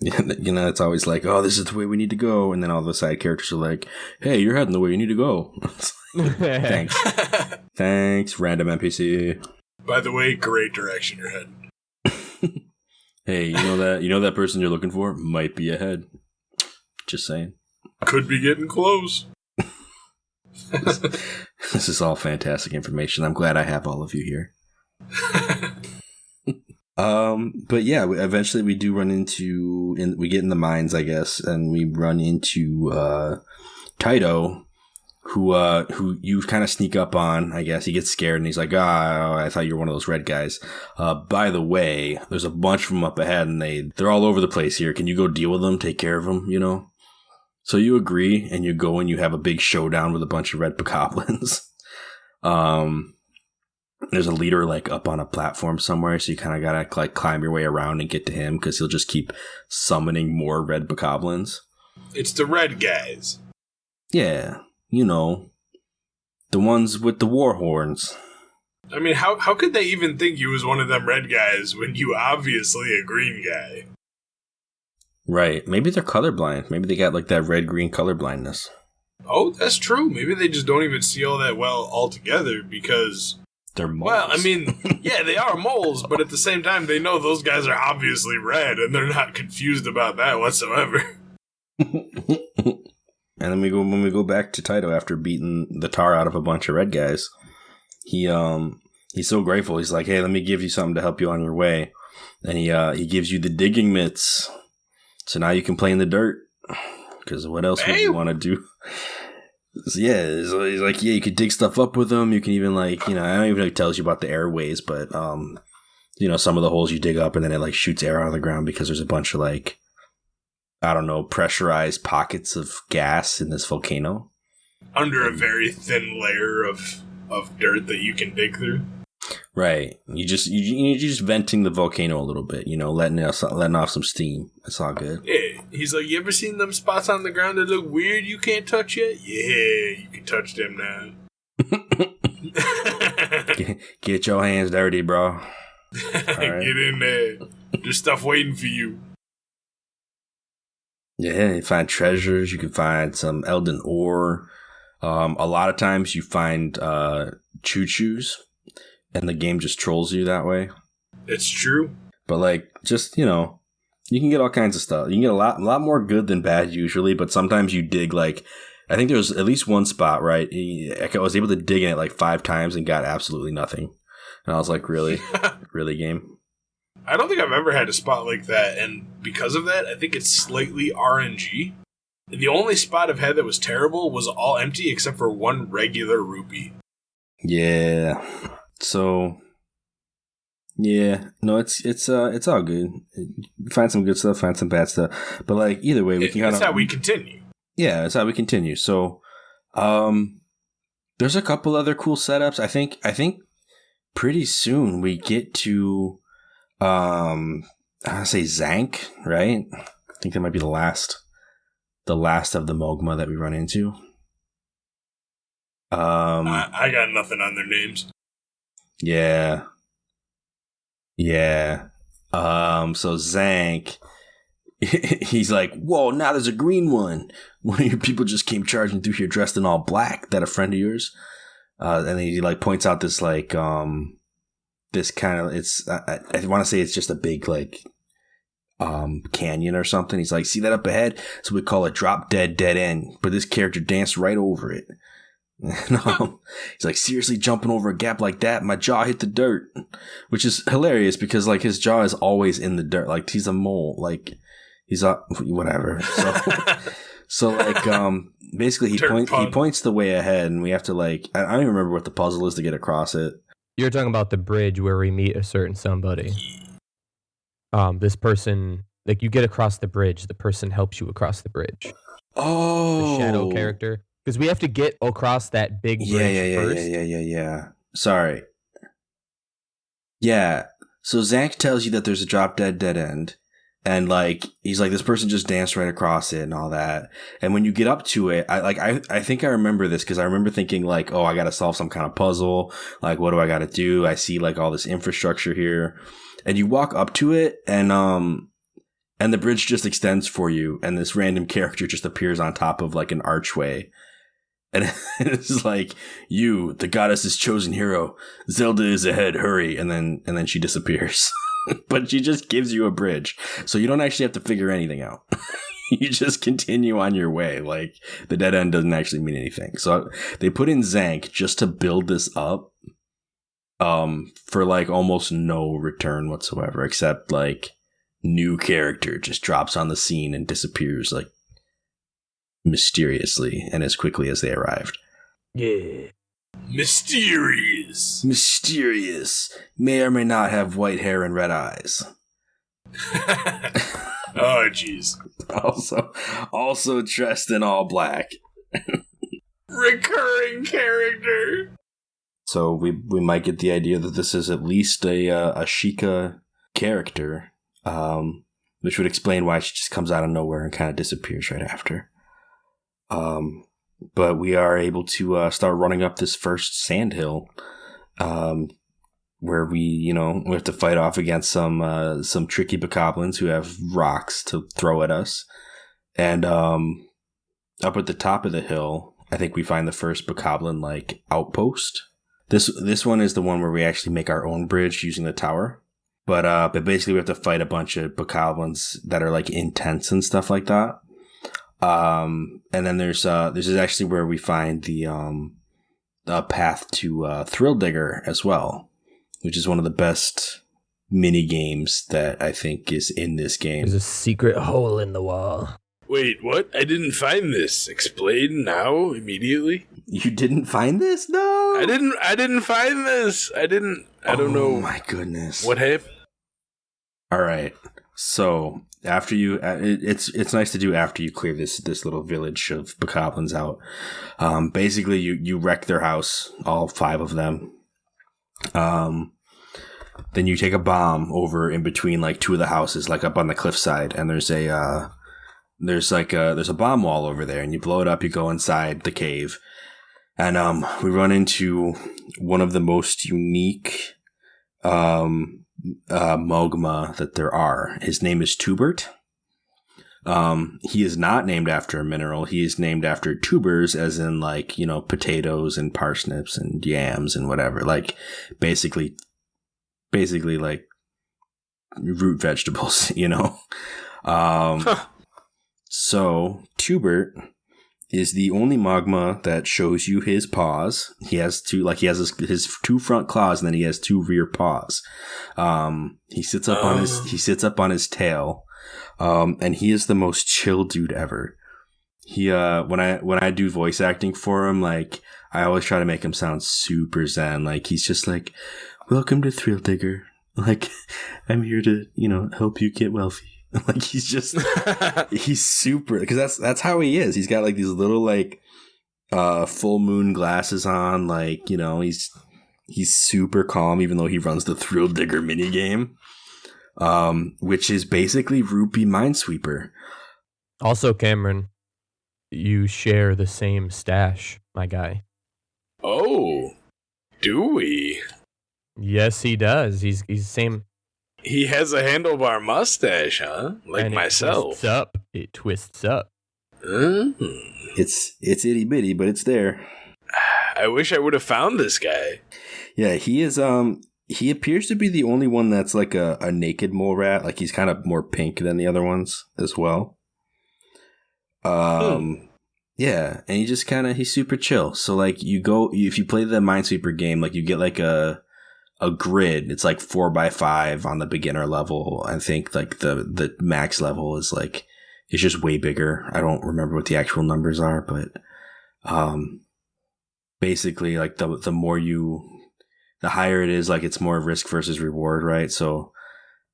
It's always like, oh, this is the way we need to go. And then all the side characters are like, hey, you're heading the way you need to go. Thanks. Thanks, random NPC. By the way, great direction you're heading. Hey, you know that person you're looking for might be ahead. Just saying. Could be getting close. This is all fantastic information. I'm glad I have all of you here. But yeah, eventually we do run into, we get in the mines, I guess, and we run into Taito, who you kind of sneak up on. I guess he gets scared and he's like, I thought you were one of those red guys. By the way, there's a bunch of them up ahead and they're all over the place here. Can you go deal with them, take care of them, So you agree, and you go and you have a big showdown with a bunch of red bokoblins. There's a leader up on a platform somewhere, so you kind of gotta climb your way around and get to him because he'll just keep summoning more red bokoblins. It's the red guys. Yeah, the ones with the war horns. I mean, how could they even think you was one of them red guys when you obviously a green guy? Right. Maybe they're colorblind. Maybe they got that red-green colorblindness. Oh, that's true. Maybe they just don't even see all that well altogether because... They're moles. Well, I mean, yeah, they are moles, but at the same time, they know those guys are obviously red, and they're not confused about that whatsoever. And then when we go back to Taito after beating the tar out of a bunch of red guys, he's so grateful. He's like, hey, let me give you something to help you on your way. And he gives you the digging mitts. So now you can play in the dirt. Because what else would you want to do? So he's like, yeah, you could dig stuff up with them. You can even I don't even know if it tells you about the airways, but some of the holes you dig up and then it shoots air out of the ground because there's a bunch of I don't know, pressurized pockets of gas in this volcano. Under a very thin layer of dirt that you can dig through. Right. You're just venting the volcano a little bit, letting off some steam. It's all good. Yeah. He's like, you ever seen them spots on the ground that look weird you can't touch yet? Yeah, you can touch them now. Get your hands dirty, bro. All right. Get in there. There's stuff waiting for you. Yeah, you find treasures. You can find some Eldin ore. A lot of times you find choo-choos. And the game just trolls you that way. It's true. But you can get all kinds of stuff. You can get a lot more good than bad usually, but sometimes you dig I think there was at least one spot, right? I was able to dig in it 5 times and got absolutely nothing. And I was like, really? Really, game? I don't think I've ever had a spot like that, and because of that, I think it's slightly RNG. And the only spot I've had that was terrible was all empty except for one regular rupee. Yeah. So, yeah, no, it's all good. Find some good stuff, find some bad stuff, but either way, we can kind of. That's how we continue. Yeah, that's how we continue. So, there's a couple other cool setups. I think pretty soon we get to, I say Zank, right? I think that might be the last of the Mogma that we run into. I got nothing on their names. Yeah. So Zank, he's like, whoa, now there's a green one. One of your people just came charging through here dressed in all black. That a friend of yours? And then he points out this this kind of, it's, I want to say it's just a big canyon or something. He's like, see that up ahead? So we call it drop dead end. But this character danced right over it. He's like, seriously, jumping over a gap like that, my jaw hit the dirt, which is hilarious because his jaw is always in the dirt. He's a mole, he's whatever. So basically he points the way ahead, and we have to I don't even remember what the puzzle is to get across it. You're talking about the bridge where we meet a certain somebody. This person, you get across the bridge, the person helps you across the bridge. Oh, the shadow character. Because we have to get across that big bridge first. Yeah. Sorry. Yeah. So Zank tells you that there's a drop dead end. And like, he's like, this person just danced right across it and all that. And when you get up to it, I think I remember this because I remember thinking like, oh, I got to solve some kind of puzzle. Like, what do I got to do? I see like all this infrastructure here, and you walk up to it, and the bridge just extends for you, and this random character just appears on top of like an archway. And it's like, you, the goddess's chosen hero, Zelda is ahead, hurry. And then she disappears. But she just gives you a bridge. So you don't actually have to figure anything out. You just continue on your way. Like, the dead end doesn't actually mean anything. So they put in Zank just to build this up for like almost no return whatsoever, except like new character just drops on the scene and disappears like mysteriously and as quickly as they arrived. Yeah. Mysterious. May or may not have white hair and red eyes. Oh, jeez. Also dressed in all black. Recurring character. So we might get the idea that this is at least a Sheikah character, which would explain why she just comes out of nowhere and kind of disappears right after. But we are able to start running up this first sand hill, where we have to fight off against some tricky bokoblins who have rocks to throw at us. And up at the top of the hill, I think we find the first bokoblin like outpost. This one is the one where we actually make our own bridge using the tower. But basically we have to fight a bunch of bokoblins that are like in tents and stuff like that. And then there's actually where we find the path to Thrill Digger as well, which is one of the best mini games that I think is in this game. There's a secret hole in the wall. Wait, what? I didn't find this. Explain now, immediately. You didn't find this? No. I didn't find this. I don't know. Oh my goodness. What happened? All right. So after you, it's nice to do after you clear this little village of bokoblins out. Basically, you wreck their house, all 5 of them. Then you take a bomb over in between like 2 of the houses, like up on the cliffside, and there's a bomb wall over there, and you blow it up. You go inside the cave, and we run into one of the most unique Mogma that there are. His name is Tubert. He is not named after a mineral. He is named after tubers, as in like, potatoes and parsnips and yams and whatever. Like basically like root vegetables, So Tubert is the only Mogma that shows you his paws. He has his 2 front claws, and then he has 2 rear paws. He sits up on his tail. And he is the most chill dude ever. He when I do voice acting for him, like I always try to make him sound super zen. Like he's just like, "Welcome to Thrill Digger. Like I'm here to, help you get wealthy." Like he's super, because that's how he is. He's got like these little like full moon glasses on, like, he's super calm even though he runs the Thrill Digger minigame. Which is basically Rupee Minesweeper. Also, Cameron, you share the same stash, my guy. Oh, do we? Yes, he does. He's the same. He has a handlebar mustache, huh? Like and myself. It twists up. It's itty bitty, but it's there. I wish I would have found this guy. Yeah, he is. He appears to be the only one that's like a naked mole rat. Like he's kind of more pink than the other ones as well. Yeah, and he's super chill. So like if you play the Minesweeper game, like you get like a grid. It's like 4x5 on the beginner level. I think like the max level is like, it's just way bigger. I don't remember what the actual numbers are, but basically like the higher it is, like it's more risk versus reward, right? So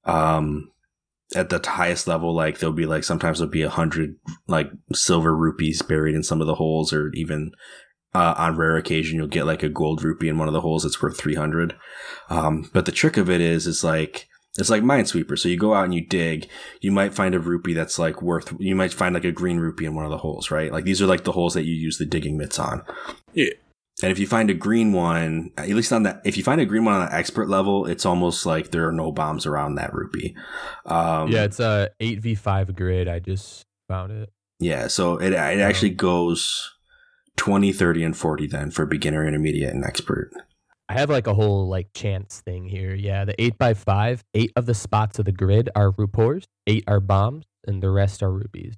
at the highest level, like sometimes there'll be 100 like silver rupees buried in some of the holes, or even on rare occasion you'll get like a gold rupee in one of the holes that's worth 300. But the trick of it is like It's like Minesweeper. So you go out and you dig. You might find a rupee that's like you might find like a green rupee in one of the holes, right? Like these are like the holes that you use the digging mitts on. Yeah. And if you find a green one, at least if you find a green one on the expert level, it's almost like there are no bombs around that rupee. Yeah, it's a 8v5 grid. I just found it. Yeah, so it actually goes 20, 30, and 40 then for beginner, intermediate, and expert. I have like a whole like chance thing here. Yeah, the 8x5, 8 of the spots of the grid are rupees, 8 are bombs, and the rest are rupees.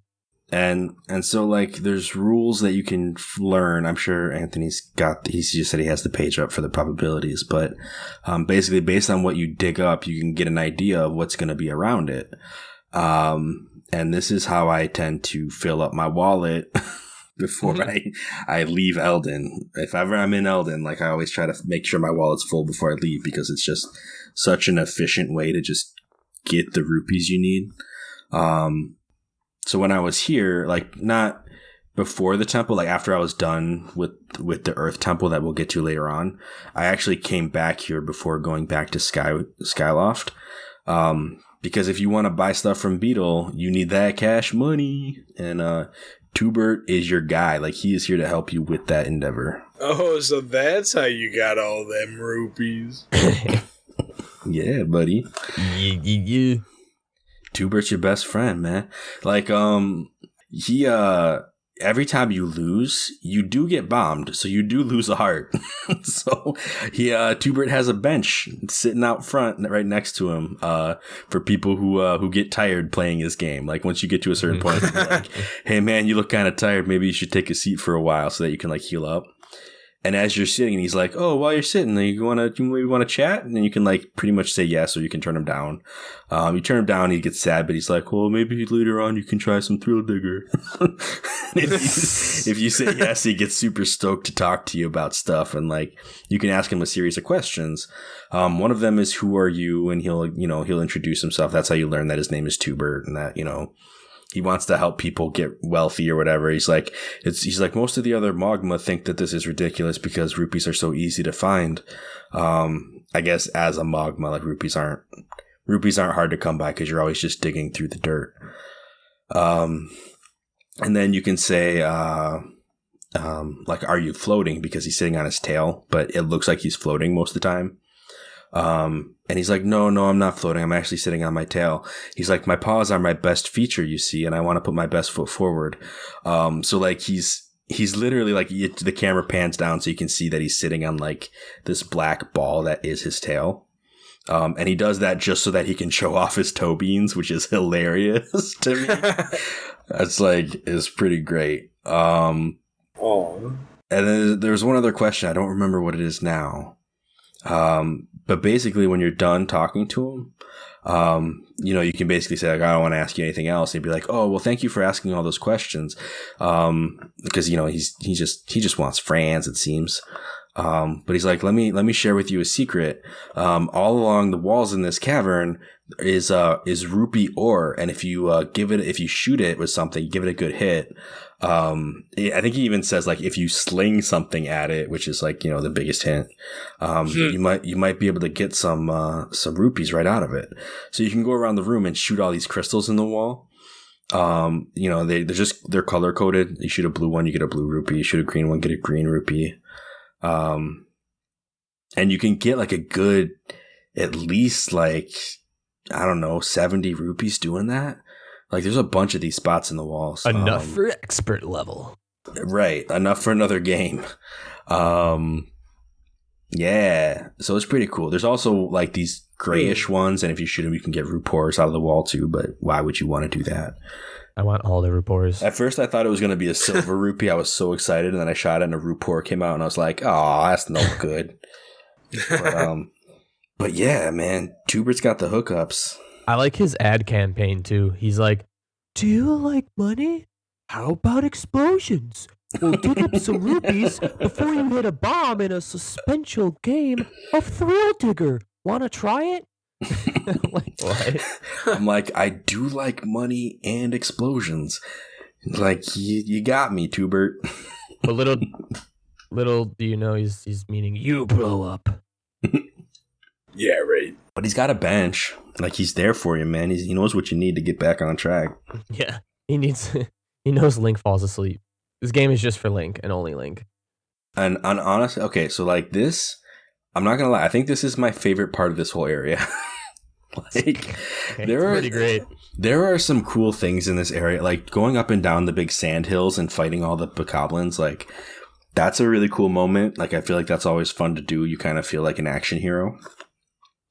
And so like there's rules that you can learn. I'm sure Anthony's just said he has the page up for the probabilities, but basically based on what you dig up, you can get an idea of what's going to be around it. And this is how I tend to fill up my wallet before I leave Eldin. If ever I'm in Eldin, like I always try to make sure my wallet's full before I leave because it's just such an efficient way to just get the rupees you need. So when I was here, like not before the temple, like after I was done with the Earth Temple that we'll get to later on, I actually came back here before going back to Skyloft. Because if you want to buy stuff from Beetle, you need that cash money. And Tubert is your guy. Like he is here to help you with that endeavor. Oh, so that's how you got all them rupees. Yeah, buddy. Yeah. Tubert's your best friend, man. Like, he, every time you lose, you do get bombed. So you do lose a heart. So Tubert has a bench sitting out front right next to him, for people who get tired playing his game. Like once you get to a certain point, you're like, hey man, you look kind of tired. Maybe you should take a seat for a while so that you can like heal up. And as you're sitting, he's like, "Oh, while you're sitting, you maybe want to chat?" And then you can like pretty much say yes, or you can turn him down. You turn him down, he gets sad, but he's like, "Well, maybe later on you can try some Thrill Digger." if you say yes, he gets super stoked to talk to you about stuff, and like you can ask him a series of questions. One of them is, "Who are you?" And he'll introduce himself. That's how you learn that his name is Tubert, and that he wants to help people get wealthy or whatever. He's like, most of the other Mogma think that this is ridiculous because rupees are so easy to find. I guess as a Mogma, like rupees aren't hard to come by because you're always just digging through the dirt. And then you can say, like, are you floating? Because he's sitting on his tail, but it looks like he's floating most of the time. And he's like, no, I'm not floating. I'm actually sitting on my tail. He's like, my paws are my best feature, you see, and I want to put my best foot forward. So like he's literally like the camera pans down so you can see that he's sitting on like this black ball that is his tail. And he does that just so that he can show off his toe beans, which is hilarious to me. It's pretty great. And then there's one other question. I don't remember what it is now. But basically when you're done talking to him, you can basically say like, I don't want to ask you anything else. And he'd be like, oh, well, thank you for asking all those questions. Because, he just wants friends, it seems. But he's like, let me share with you a secret. All along the walls in this cavern is rupee ore. And if you shoot it with something, give it a good hit. I think he even says like if you sling something at it, which is like the biggest hint, you might be able to get some rupees right out of it. So you can go around the room and shoot all these crystals in the wall. They're color coded. You shoot a blue one, you get a blue rupee. You shoot a green one, get a green rupee. And you can get like a good, at least like, I don't know, 70 rupees doing that. Like, there's a bunch of these spots in the walls. Enough for expert level. Right. Enough for another game. Yeah. So it's pretty cool. There's also, like, these grayish ones, and if you shoot them, you can get rupees out of the wall, too. But why would you want to do that? I want all the rupees. At first, I thought it was going to be a silver rupee. I was so excited, and then I shot it, and a rupee came out, and I was like, oh, that's no good. But yeah, man. Tubert's got the hookups. I like his ad campaign, too. He's like, do you like money? How about explosions? We'll dig up some rupees before you hit a bomb in a suspension game of Thrill Digger. Want to try it? Like, what? I'm like, I do like money and explosions. Like, you got me, Tubert. But little do you know, he's meaning you blow up. Yeah, right. But he's got a bench. Like, he's there for you, man. He knows what you need to get back on track. Yeah, he knows Link falls asleep. This game is just for Link and only Link. And honestly, okay, so like this, I'm not gonna lie, I think this is my favorite part of this whole area. Like, pretty great. There are some cool things in this area, like going up and down the big sand hills and fighting all the bokoblins. Like, that's a really cool moment. Like, I feel like that's always fun to do. You kind of feel like an action hero,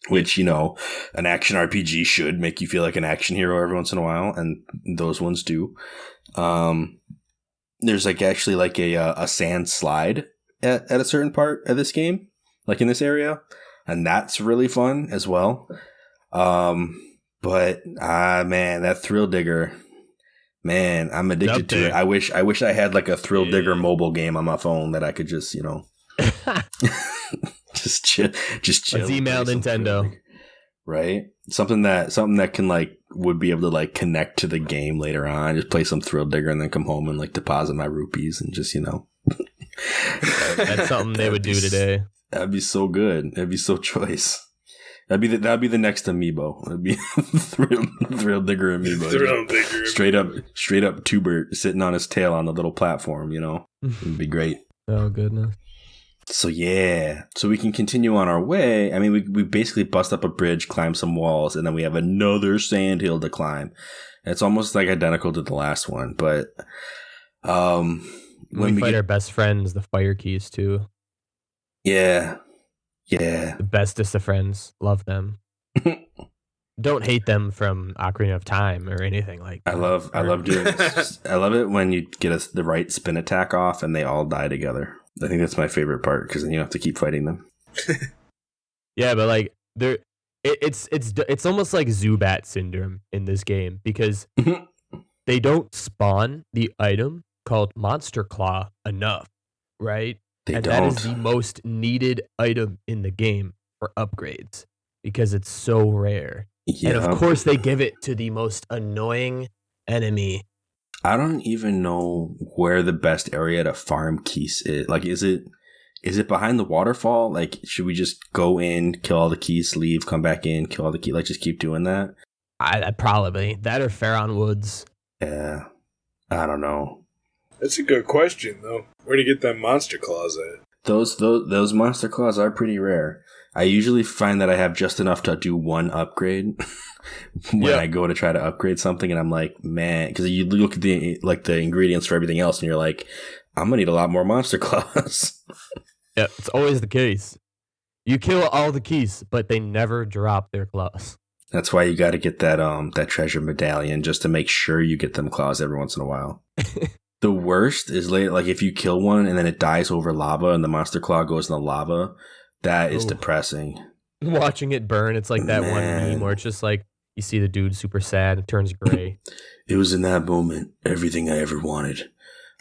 which, you know, an action RPG should make you feel like an action hero every once in a while, and those ones do. There's like actually like a sand slide at a certain part of this game, like in this area, and that's really fun as well. But man, that Thrill Digger, man, I'm addicted to it. I wish I had like a Thrill Digger mobile game on my phone that I could just, you know, just chill. Let's email Nintendo. Right? Something that can like would be able to like connect to the game later on. Just play some Thrill Digger and then come home and like deposit my rupees and just, you know. That's something they would do today. That'd be so good. That'd be so choice. That'd be the next amiibo. It'd be Thrill Digger amiibo. Thrill Digger. Straight up Tubert sitting on his tail on the little platform, you know. It'd be great. Oh goodness. So yeah. So we can continue on our way. I mean, we basically bust up a bridge, climb some walls, and then we have another sand hill to climb. It's almost like identical to the last one, but when we fight our best friends, the Fire Keys too. Yeah. Yeah. The bestest of friends. Love them. Don't hate them from Ocarina of Time or anything like that. I love doing this. I love it when you get the right spin attack off and they all die together. I think that's my favorite part because then you don't have to keep fighting them. Yeah, but like it's almost like Zubat syndrome in this game because they don't spawn the item called Monster Claw enough, right? That is the most needed item in the game for upgrades because it's so rare. Yeah. And of course they give it to the most annoying enemy. I don't even know where the best area to farm keys is. Like, is it behind the waterfall? Like, should we just go in, kill all the keys, leave, come back in, kill all the keys? Like, just keep doing that? I probably. That or Faron Woods. Yeah. I don't know. That's a good question, though. Where to get them monster claws at? Those monster claws are pretty rare. I usually find that I have just enough to do one upgrade when I go to try to upgrade something, and I'm like, man, because you look at the ingredients for everything else, and you're like, I'm gonna need a lot more monster claws. Yeah, it's always the case. You kill all the keys, but they never drop their claws. That's why you got to get that treasure medallion just to make sure you get them claws every once in a while. The worst is later, like if you kill one and then it dies over lava and the monster claw goes in the lava. That is depressing. Watching it burn, it's like that one meme where it's just like you see the dude super sad and turns gray. It was in that moment everything I ever wanted.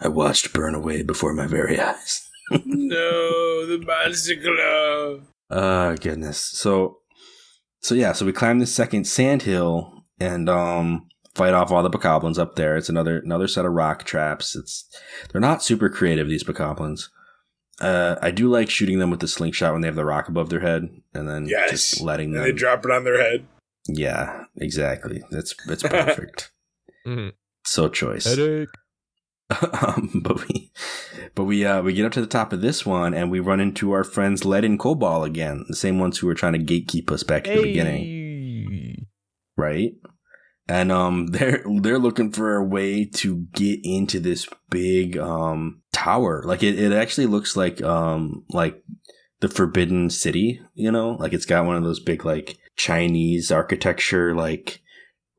I watched burn away before my very eyes. No, the monster claw. Oh goodness. So we climb the second sand hill and fight off all the bokoblins up there. It's another set of rock traps. They're not super creative, these bokoblins. I do like shooting them with the slingshot when they have the rock above their head, and then just letting them. And they drop it on their head. Yeah, exactly. It's perfect. So choice. Headache. But we get up to the top of this one, and we run into our friends Lead and Cobalt again, the same ones who were trying to gatekeep us back at the beginning, right? And they're looking for a way to get into this big tower. Like it actually looks like the Forbidden City, you know? Like it's got one of those big like Chinese architecture like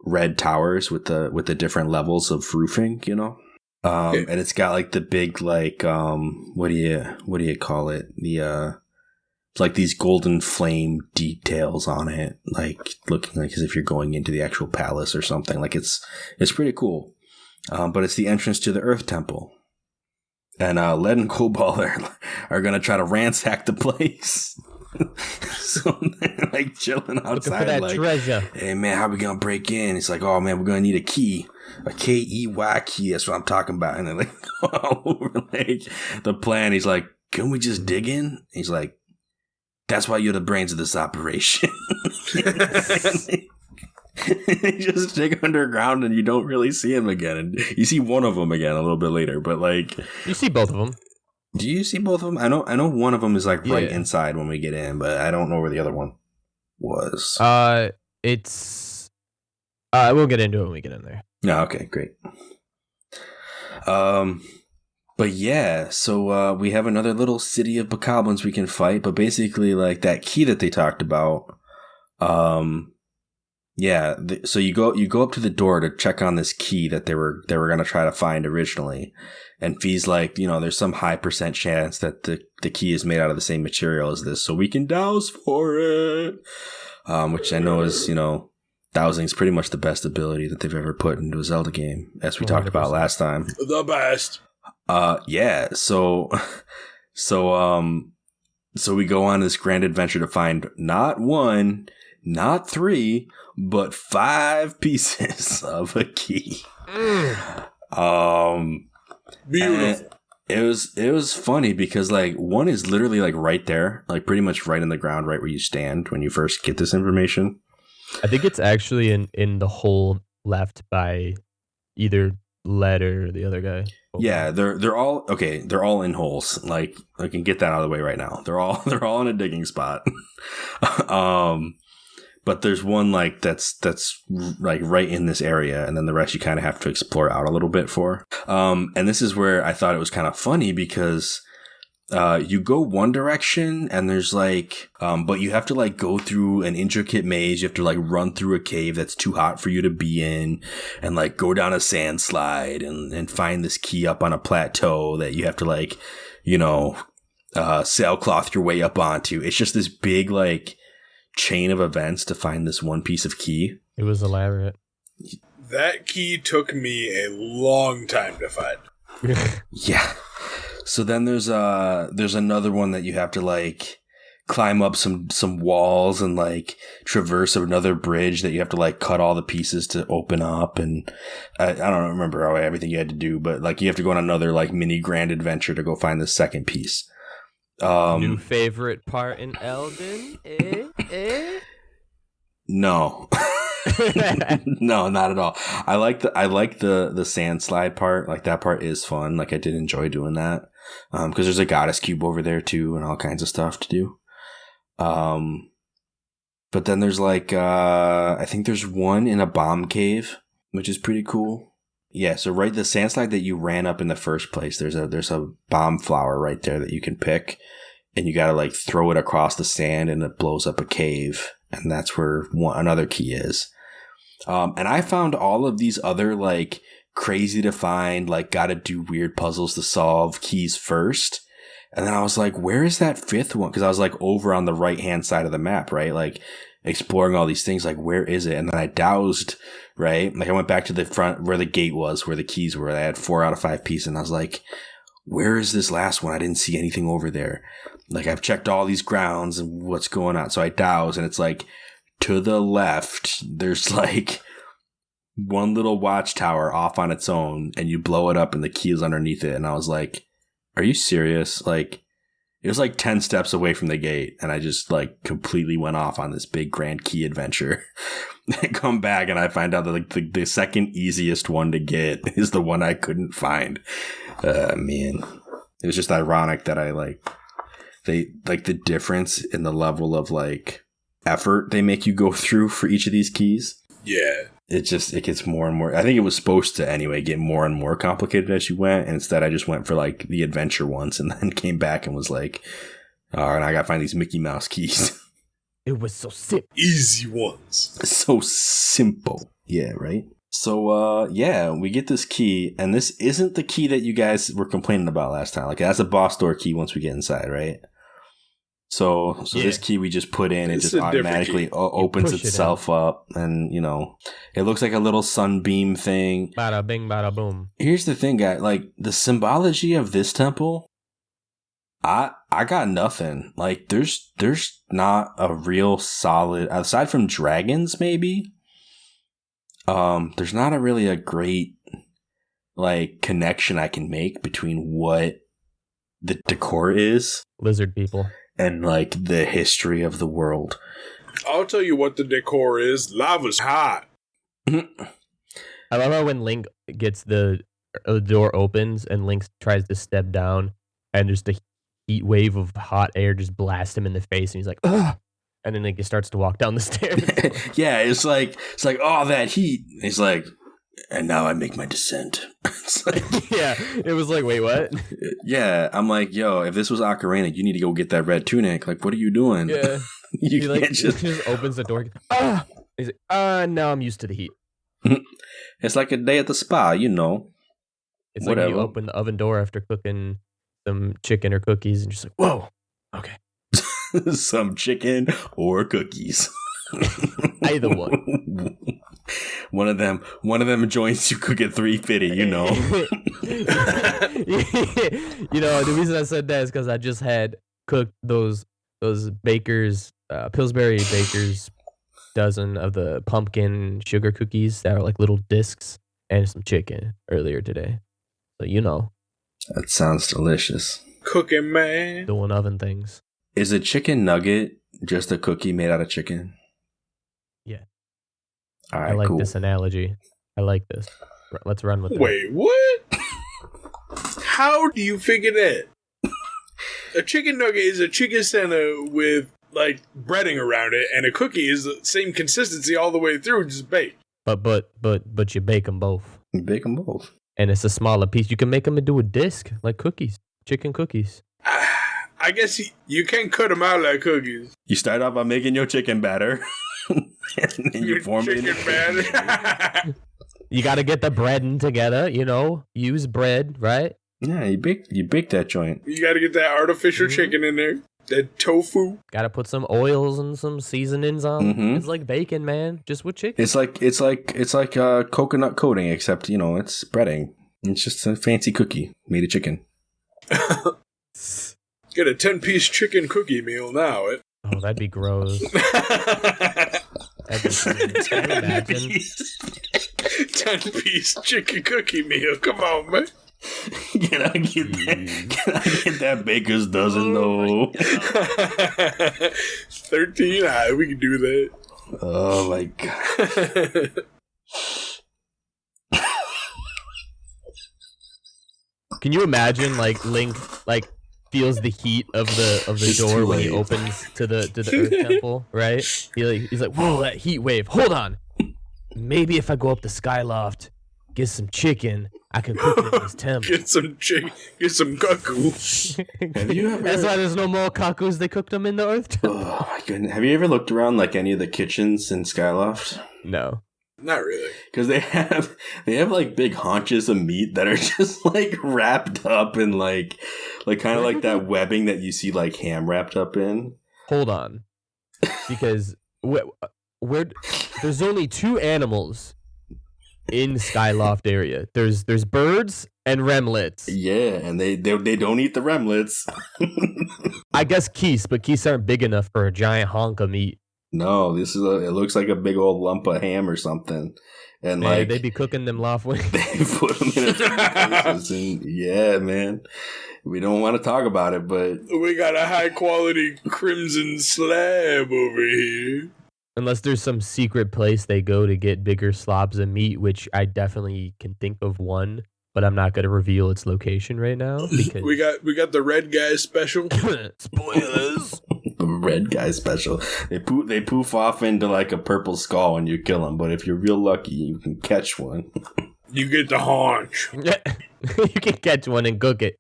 red towers with the different levels of roofing, you know? And it's got like the big like what do you call it? It's like these golden flame details on it, like looking like as if you're going into the actual palace or something. Like it's pretty cool. But it's the entrance to the Earth Temple. And Lead and Cobalt are going to try to ransack the place. So they're like chilling outside. Looking for that like, treasure. Hey man, how we going to break in? It's like, oh man, we're going to need a key. A K-E-Y key. That's what I'm talking about. And they're like, all over like the plan. He's like, can we just dig in? He's like, That's why you're the brains of this operation. They just dig underground and you don't really see him again. And you see one of them again a little bit later, but like you see both of them. Do you see both of them? I know one of them is like right inside when we get in, but I don't know where the other one was. It's we'll get into it when we get in there. Yeah, okay, great. But yeah, so we have another little city of bokoblins we can fight, but basically like that key that they talked about, so you go up to the door to check on this key that they were going to try to find originally. And Fee's like, there's some high % chance that the key is made out of the same material as this, so we can douse for it. Which I know is, dowsing's pretty much the best ability that they've ever put into a Zelda game, as we 100%. Talked about last time. The best. Yeah. So we go on this grand adventure to find not 1, not 3, but 5 pieces of a key. Beautiful. It was funny because like one is literally like right there, like pretty much right in the ground, right where you stand when you first get this information. I think it's actually in the hole left by either Led or the other guy. Yeah, they're all okay. They're all in holes. Like I can get that out of the way right now. They're all in a digging spot. But there's one like that's like right in this area, and then the rest you kind of have to explore out a little bit for. And this is where I thought it was kind of funny because you go one direction and there's like, but you have to like go through an intricate maze. You have to like run through a cave that's too hot for you to be in, and like go down a sand slide and find this key up on a plateau that you have to like, sailcloth your way up onto. It's just this big like chain of events to find this one piece of key. It was elaborate. That key took me a long time to find. Yeah. So then there's another one that you have to like climb up some walls and like traverse another bridge that you have to like cut all the pieces to open up, and I don't remember everything you had to do, but like you have to go on another like mini grand adventure to go find the second piece. New favorite part in Eldin? No. No, not at all. I like the sand slide part. Like that part is fun. Like I did enjoy doing that. Because there's a goddess cube over there too, and all kinds of stuff to do. But then there's like I think there's one in a bomb cave, which is pretty cool. Yeah, so right, the sand slide that you ran up in the first place, there's a bomb flower right there that you can pick, and you gotta like throw it across the sand, and it blows up a cave, and that's where another key is. And I found all of these other like crazy to find, like gotta do weird puzzles to solve keys first, and then I was like, where is that 5th one? Because I was like over on the right hand side of the map, right, like exploring all these things, like where is it? And then I dowsed, right, like I went back to the front where the gate was, where the keys were. I had 4 out of 5 pieces, and I was like, where is this last one? I didn't see anything over there. Like I've checked all these grounds and what's going on. So I douse, and it's like to the left there's like one little watchtower off on its own, and you blow it up and the key is underneath it. And I was like, are you serious? Like it was like 10 steps away from the gate, and I just like completely went off on this big grand key adventure. I come back and I find out that like the second easiest one to get is the one I couldn't find. Man, it was just ironic that I like the difference in the level of like effort they make you go through for each of these keys. Yeah. It gets more and more. I think it was supposed to anyway get more and more complicated as you went. And instead, I just went for like the adventure once, and then came back and was like, all right, I gotta find these Mickey Mouse keys. It was so simple. Easy ones. So simple. Yeah, right? So, we get this key, and this isn't the key that you guys were complaining about last time. Like, that's a boss door key once we get inside, right? So This key we just put in, it just automatically opens itself up, and, it looks like a little sunbeam thing. Bada bing, bada boom. Here's the thing, guys. Like, the symbology of this temple, I got nothing. Like, there's not a real solid, aside from dragons, maybe. There's not really a great, like, connection I can make between what the decor is. Lizard people. and like the history of the world. I'll tell you what the decor is. Lava's hot. I love how when Link gets the door opens and Link tries to step down and just a heat wave of hot air just blasts him in the face and he's like, ugh! And then he starts to walk down the stairs. Yeah, it's like, oh, that heat. He's like, and now I make my descent. It's like, yeah, it was like, wait, what? Yeah, I'm like, yo, if this was Ocarina, you need to go get that red tunic. Like, what are you doing? Yeah. You he can't like just opens the door. Ah! He's like, now I'm used to the heat. It's like a day at the spa, you know. It's like when you open the oven door after cooking some chicken or cookies and just like, whoa, okay. Some chicken or cookies. Either one. One of them joints you cook at 350, you know. You know, the reason I said that is because I just had cooked those Baker's Pillsbury Baker's dozen of the pumpkin sugar cookies that are like little discs and some chicken earlier today. So you know. That sounds delicious. Cooking man. Doing oven things. Is a chicken nugget just a cookie made out of chicken? Yeah. All right, I like cool. this analogy. I like this. Let's run with it. Wait, what? How do you figure that? A chicken nugget is a chicken center with like breading around it, and a cookie is the same consistency all the way through, just baked. But you bake them both. You bake them both. And it's a smaller piece. You can make them into a disc, like cookies, chicken cookies. I guess you can't cut them out like cookies. You start off by making your chicken batter, and then you form it. Chicken batter. You got to get the breading together, you know. Use bread, right? Yeah, you bake that joint. You got to get that artificial chicken in there. That tofu. Got to put some oils and some seasonings on. Mm-hmm. It's like bacon, man, just with chicken. It's like coconut coating, except it's breading. It's just a fancy cookie made of chicken. Get a 10-piece chicken cookie meal now. Oh, that'd be gross. Can you imagine? 10-piece chicken cookie meal. Come on, man. Can I get that Baker's dozen though? 13. We can do that. Oh my god. Can you imagine like Link like feels the heat of the door when he opens to the Earth Temple, right? He's like, whoa, that heat wave. Hold on. Maybe if I go up the Skyloft, get some chicken, I can cook it in this temple. Get some chicken, get some cuckoo. That's why there's no more cuckoos. They cooked them in the Earth Temple. Oh my goodness. Have you ever looked around like any of the kitchens in Skyloft? No. Not really. Because they have like big haunches of meat that are just like wrapped up in like kind of like that webbing that you see like ham wrapped up in. Hold on, because there's only two animals in Skyloft area. There's birds and remlets. Yeah, and they don't eat the remlets. I guess geese, but geese aren't big enough for a giant honk of meat. No, it looks like a big old lump of ham or something. And man, like they be cooking them lawfully. They put them in places and yeah, man. We don't want to talk about it, but we got a high quality crimson slab over here. Unless there's some secret place they go to get bigger slobs of meat, which I definitely can think of one, but I'm not going to reveal its location right now because we got the red guy special. Spoilers. The red guy special. They poof off into like a purple skull and you kill them, but if you're real lucky, you can catch one. You get the haunch. You can catch one and cook it.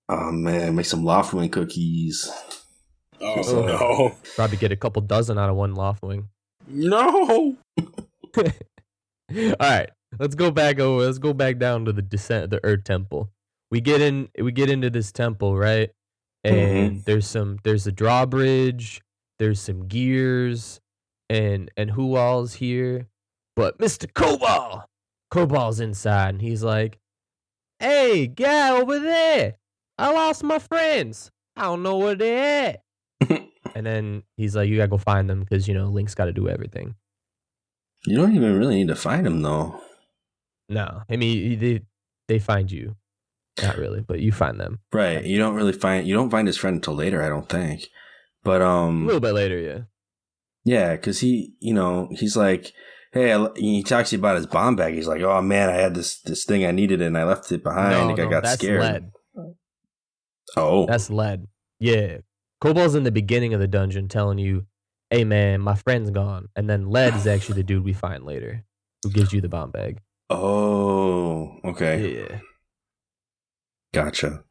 Oh man, make some Loftwing cookies. Oh no! Probably get a couple dozen out of one Loftwing. No. All right, let's go back down to the descent of the Earth Temple. We get into this temple, right? And there's a drawbridge, there's some gears, and who all's here? But Mr. Cobal's inside, and he's like, "Hey, guy over there, I lost my friends. I don't know where they're at." And then he's like, "You gotta go find them because Link's got to do everything." You don't even really need to find them though. No, I mean they find you. Not really, but you find them. Right. You don't find his friend until later, I don't think. But A little bit later, yeah. yeah, because he's like, hey, he talks to you about his bomb bag. He's like, oh man, I had this thing I needed and I left it behind. I got that's scared. Lead. Oh, That's Lead. Yeah, Cobalt's in the beginning of the dungeon telling you, hey man, my friend's gone. And then Lead is actually the dude we find later who gives you the bomb bag. Oh, okay. Yeah. Gotcha.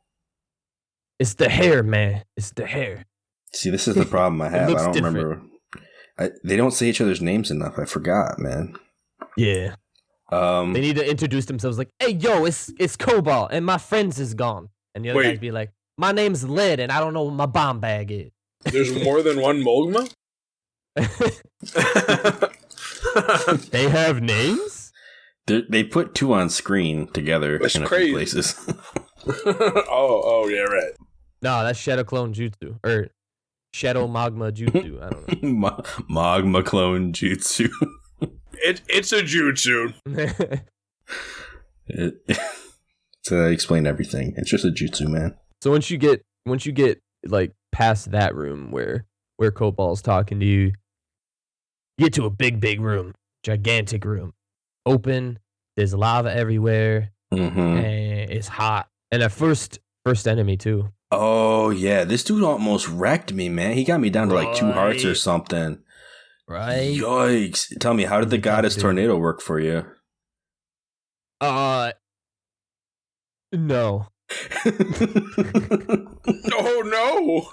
It's the hair, man. It's the hair. See, this is the problem I have. I don't different. remember. They don't say each other's names enough. I forgot, man. Yeah. They need to introduce themselves like, hey, yo, it's Cobalt, and my friends is gone. And the other guys be like, my name's Lead, and I don't know what my bomb bag is. There's more than one Mogma? They have names? They put two on screen together. That's in a crazy. few places. oh, yeah, right. No, that's Shadow Clone Jutsu. Or Shadow Magma Jutsu. I don't know. Magma Clone Jutsu. It's a jutsu. To explain everything. It's just a jutsu, man. So once you get like past that room where Cobalt's talking to you, you get to a big room, gigantic room, open. There's lava everywhere, and it's hot. And at first enemy too. Oh yeah, this dude almost wrecked me, man. He got me down to like 2 hearts or something. Right? Yikes! Tell me, how did the goddess tornado work for you? No. Oh no!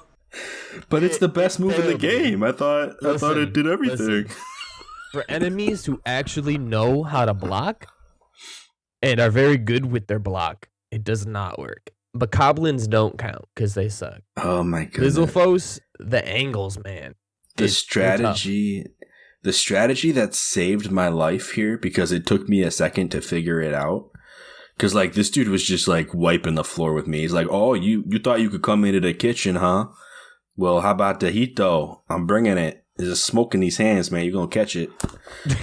But it's the best move in the game. I thought it did everything. Listen. For enemies who actually know how to block and are very good with their block, it does not work. But Coblins don't count because they suck. Oh my goodness. Lizalfos, the angles, man. The strategy that saved my life here, because it took me a second to figure it out. Because, like, this dude was just, like, wiping the floor with me. He's like, oh, you thought you could come into the kitchen, huh? Well, how about the heat, though? I'm bringing it. There's a smoke in these hands, man. You're going to catch it.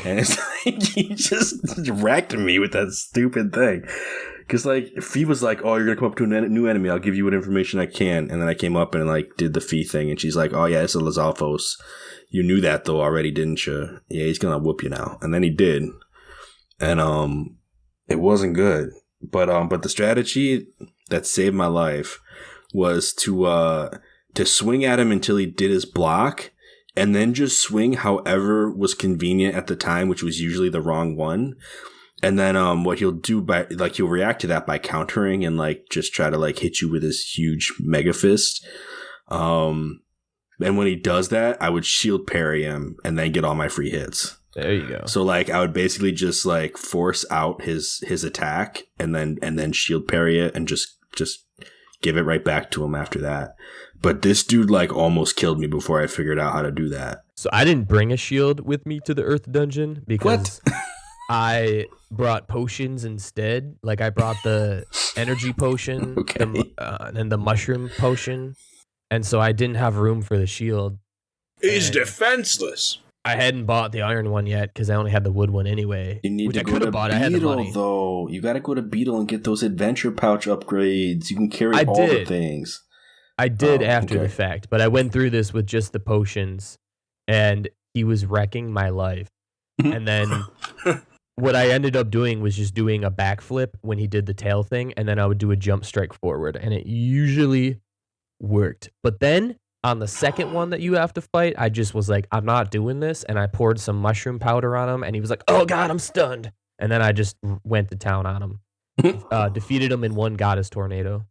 And it's like, he just wrecked me with that stupid thing. Because, like, Fee was like, oh, you're going to come up to a new enemy. I'll give you what information I can. And then I came up and, like, did the Fee thing. And she's like, oh, yeah, it's a Lizalfos. You knew that, though, already, didn't you? Yeah, he's going to whoop you now. And then he did. And, it wasn't good. But the strategy that saved my life was to swing at him until he did his block, and then just swing however was convenient at the time, which was usually the wrong one. And then what he'll do he'll react to that by countering and like just try to like hit you with his huge mega fist. And when he does that, I would shield parry him and then get all my free hits. There you go. So like I would basically just like force out his attack and then shield parry it and just give it right back to him after that. But this dude like almost killed me before I figured out how to do that. So I didn't bring a shield with me to the Earth Dungeon because I brought potions instead. Like I brought the energy potion, and the mushroom potion, and so I didn't have room for the shield. He's defenseless. I hadn't bought the iron one yet because I only had the wood one anyway. You need to go to Beetle, though. You got to go to Beetle and get those adventure pouch upgrades. You can carry all the things. I did after the fact, but I went through this with just the potions, and he was wrecking my life. And then what I ended up doing was just doing a backflip when he did the tail thing, and then I would do a jump strike forward, and it usually worked. But then on the second one that you have to fight, I just was like, I'm not doing this. And I poured some mushroom powder on him, and he was like, oh God, I'm stunned. And then I just went to town on him. Defeated him in one goddess tornado.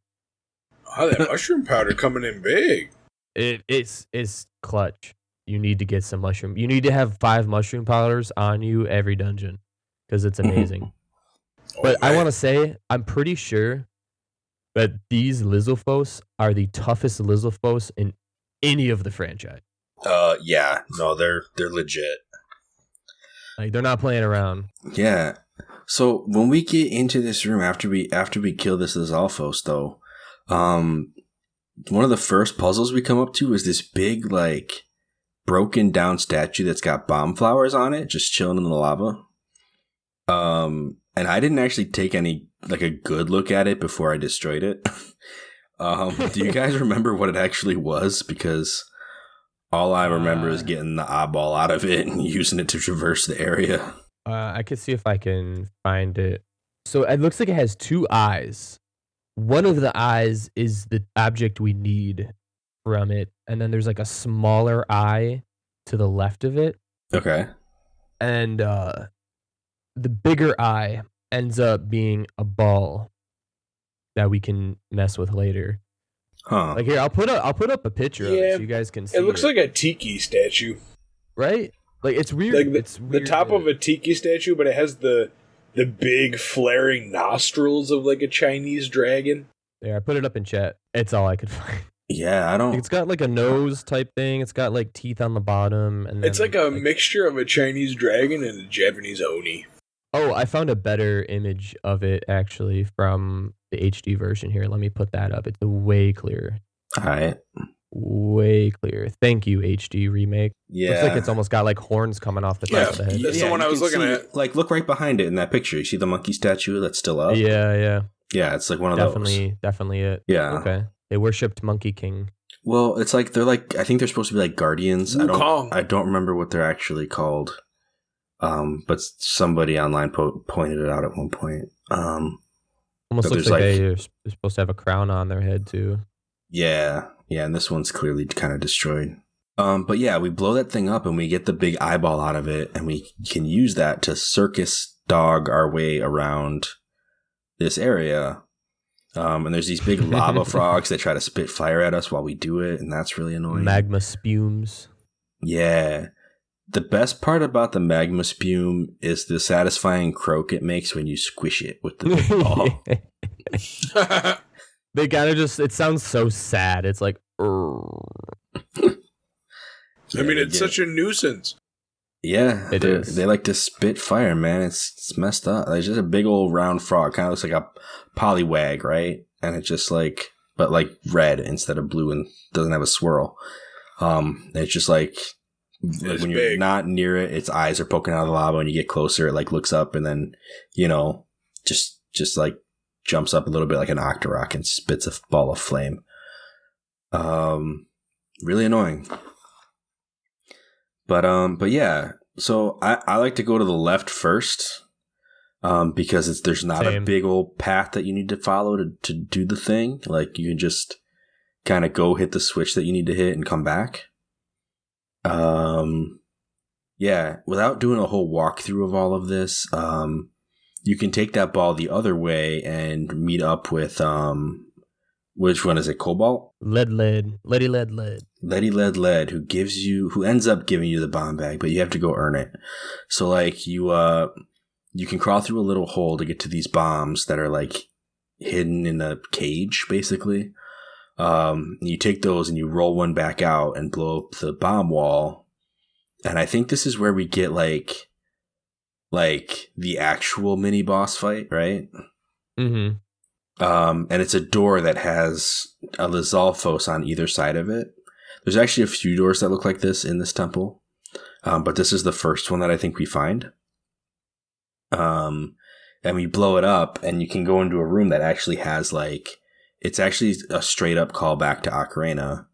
Oh, that mushroom powder coming in big. It's clutch. You need to get some mushroom. You need to have 5 mushroom powders on you every dungeon because it's amazing. But I want to say, I'm pretty sure that these Lizalfos are the toughest Lizalfos in any of the franchise. Yeah, no, they're legit. Like they're not playing around. Yeah. So when we get into this room after we kill this Lizalfos, though, one of the first puzzles we come up to is this big like broken down statue that's got bomb flowers on it, just chilling in the lava. And I didn't actually take any like a good look at it before I destroyed it. Do you guys remember what it actually was? Because All I remember is getting the eyeball out of it and using it to traverse the area. I can see if I can find it. So it looks like it has 2 eyes. One of the eyes is the object we need from it, and then there's like a smaller eye to the left of it. Okay. And the bigger eye ends up being a ball that we can mess with later. Huh. Like here, I'll put up a picture of it so you guys can see. It looks like a tiki statue, right? Like it's weird. Like it's weird the top of a tiki statue, but it has the big flaring nostrils of like a Chinese dragon. Yeah, I put it up in chat. It's all I could find. Yeah, I don't. It's got like a nose type thing. It's got like teeth on the bottom, and then, It's like a mixture of a Chinese dragon and a Japanese oni. Oh, I found a better image of it actually from the HD version here. Let me put that up. It's way clearer. All right. Way clearer. Thank you, HD remake. Yeah. Looks like it's almost got like horns coming off the top of the head. That's the one you I was can looking see, at. Like, look right behind it in that picture. You see the monkey statue that's still up? Yeah. Yeah, it's like one of Definitely it. Yeah. Okay. They worshipped Monkey King. Well, it's like they're like, I think they're supposed to be like guardians. I don't remember what they're actually called. But somebody online pointed it out at one point. Almost looks like they're supposed to have a crown on their head too. Yeah, and this one's clearly kind of destroyed. But yeah, we blow that thing up and we get the big eyeball out of it, and we can use that to circus dog our way around this area. And there's these big lava frogs that try to spit fire at us while we do it, and that's really annoying. Magma spumes. Yeah. The best part about the magma spume is the satisfying croak it makes when you squish it with the big ball. They gotta it sounds so sad. It's like, It's such a nuisance. Yeah, it is. They like to spit fire, man. It's messed up. It's just a big old round frog. Kind of looks like a pollywag, right? And it's just like, but like red instead of blue, and doesn't have a swirl. It's just like when you're not near it, its eyes are poking out of the lava. When you get closer, it like looks up and then, just like jumps up a little bit like an octorok and spits a ball of flame. Really annoying. But yeah, so I like to go to the left first, because there's not a big old path that you need to follow to do the thing. Like you can just kind of go hit the switch that you need to hit and come back. Yeah, without doing a whole walkthrough of all of this, you can take that ball the other way and meet up with, which one is it? Cobalt? Lead. Who ends up giving you the bomb bag, but you have to go earn it. So like you can crawl through a little hole to get to these bombs that are like hidden in a cage, basically. You take those and you roll one back out and blow up the bomb wall. And I think this is where we get like the actual mini boss fight, right? Mm-hmm. And it's a door that has a Lizalfos on either side of it. There's actually a few doors that look like this in this temple. But this is the first one that I think we find. And we blow it up and you can go into a room that actually has it's actually a straight up callback to Ocarina.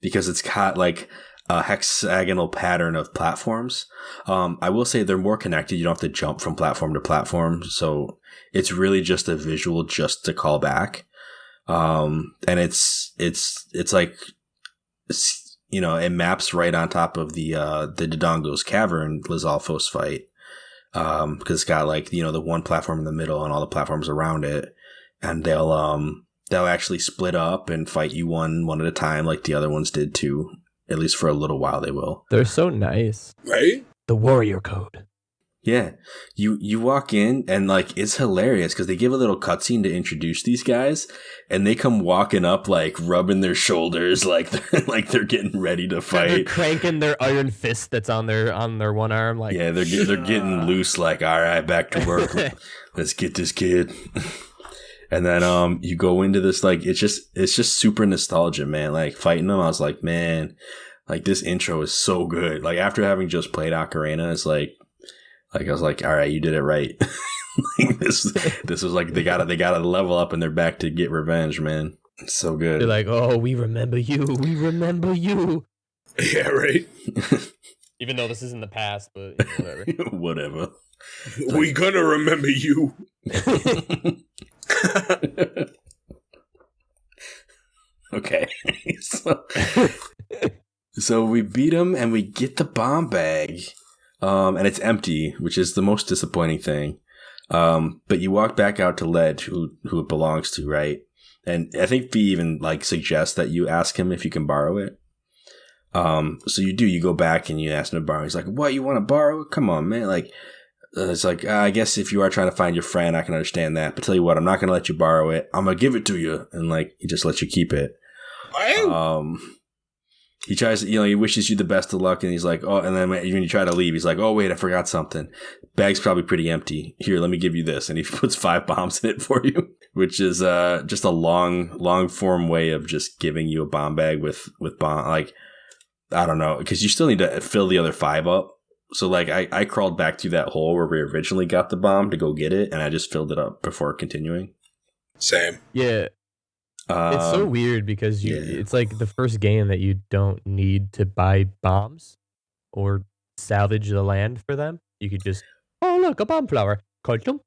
Because it's got like a hexagonal pattern of platforms. I will say they're more connected. You don't have to jump from platform to platform. So it's really just a visual just to call back. And it's like, it maps right on top of the Dodongo's Cavern Lizalfos fight. Because it's got the one platform in the middle and all the platforms around it. And they'll actually split up and fight you one at a time like the other ones did too. At least for a little while they will. They're so nice. Right? The warrior code. Yeah. You walk in and it's hilarious because they give a little cutscene to introduce these guys and they come walking up rubbing their shoulders like they're getting ready to fight. They're cranking their iron fist that's on their one arm. Yeah, they're getting loose all right, back to work. Let's get this kid. And then you go into this it's just super nostalgia, man. Fighting them, I was like, man, this intro is so good. After having just played Ocarina, it's I was like, all right, you did it right. This was they gotta level up and they're back to get revenge, man. It's so good. They're like, oh, we remember you. We remember you. Yeah, right. Even though this is in the past, but whatever. Whatever. We gonna remember you. Okay. So we beat him and we get the bomb bag. And it's empty, which is the most disappointing thing. But you walk back out to Led, who it belongs to, right? And I think V even like suggests that you ask him if you can borrow it. So you do. You go back and you ask him to borrow. He's like, "What? You want to borrow? Come on, man!" Like, it's like I guess if you are trying to find your friend, I can understand that. But tell you what, I'm not gonna let you borrow it. I'm gonna give it to you, and like he just lets you keep it. He tries, he wishes you the best of luck, and he's like, oh, and then when you try to leave, he's like, oh, wait, I forgot something. Bag's probably pretty empty. Here, let me give you this. And he puts 5 bombs in it for you, which is just a long form way of just giving you a bomb bag with bomb. Like, I don't know, because you still need to fill the other 5 up. So, like, I crawled back through that hole where we originally got the bomb to go get it, and I just filled it up before continuing. Same. Yeah. It's so weird because it's like the first game that you don't need to buy bombs or salvage the land for them. You could just, oh, look, a bomb flower. And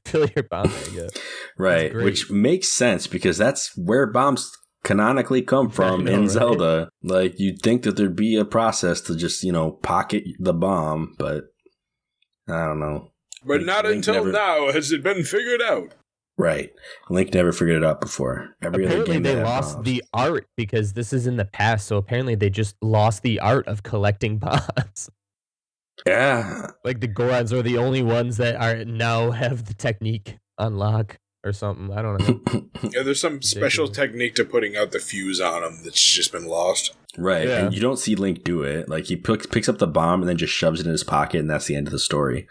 fill your bomb bag up. Right, which makes sense because that's where bombs canonically come from in Zelda. Like, you'd think that thered be a process to just, pocket the bomb, but I don't know. But not until now has it been figured out. Right. Link never figured it out before. Apparently they lost the art because this is in the past, so apparently they just lost the art of collecting bombs. Yeah. Like the Gorons are the only ones that are now have the technique unlock or something. I don't know. Yeah, there's some special technique to putting out the fuse on them that's just been lost. Right. Yeah. And you don't see Link do it. Like he picks up the bomb and then just shoves it in his pocket, and that's the end of the story.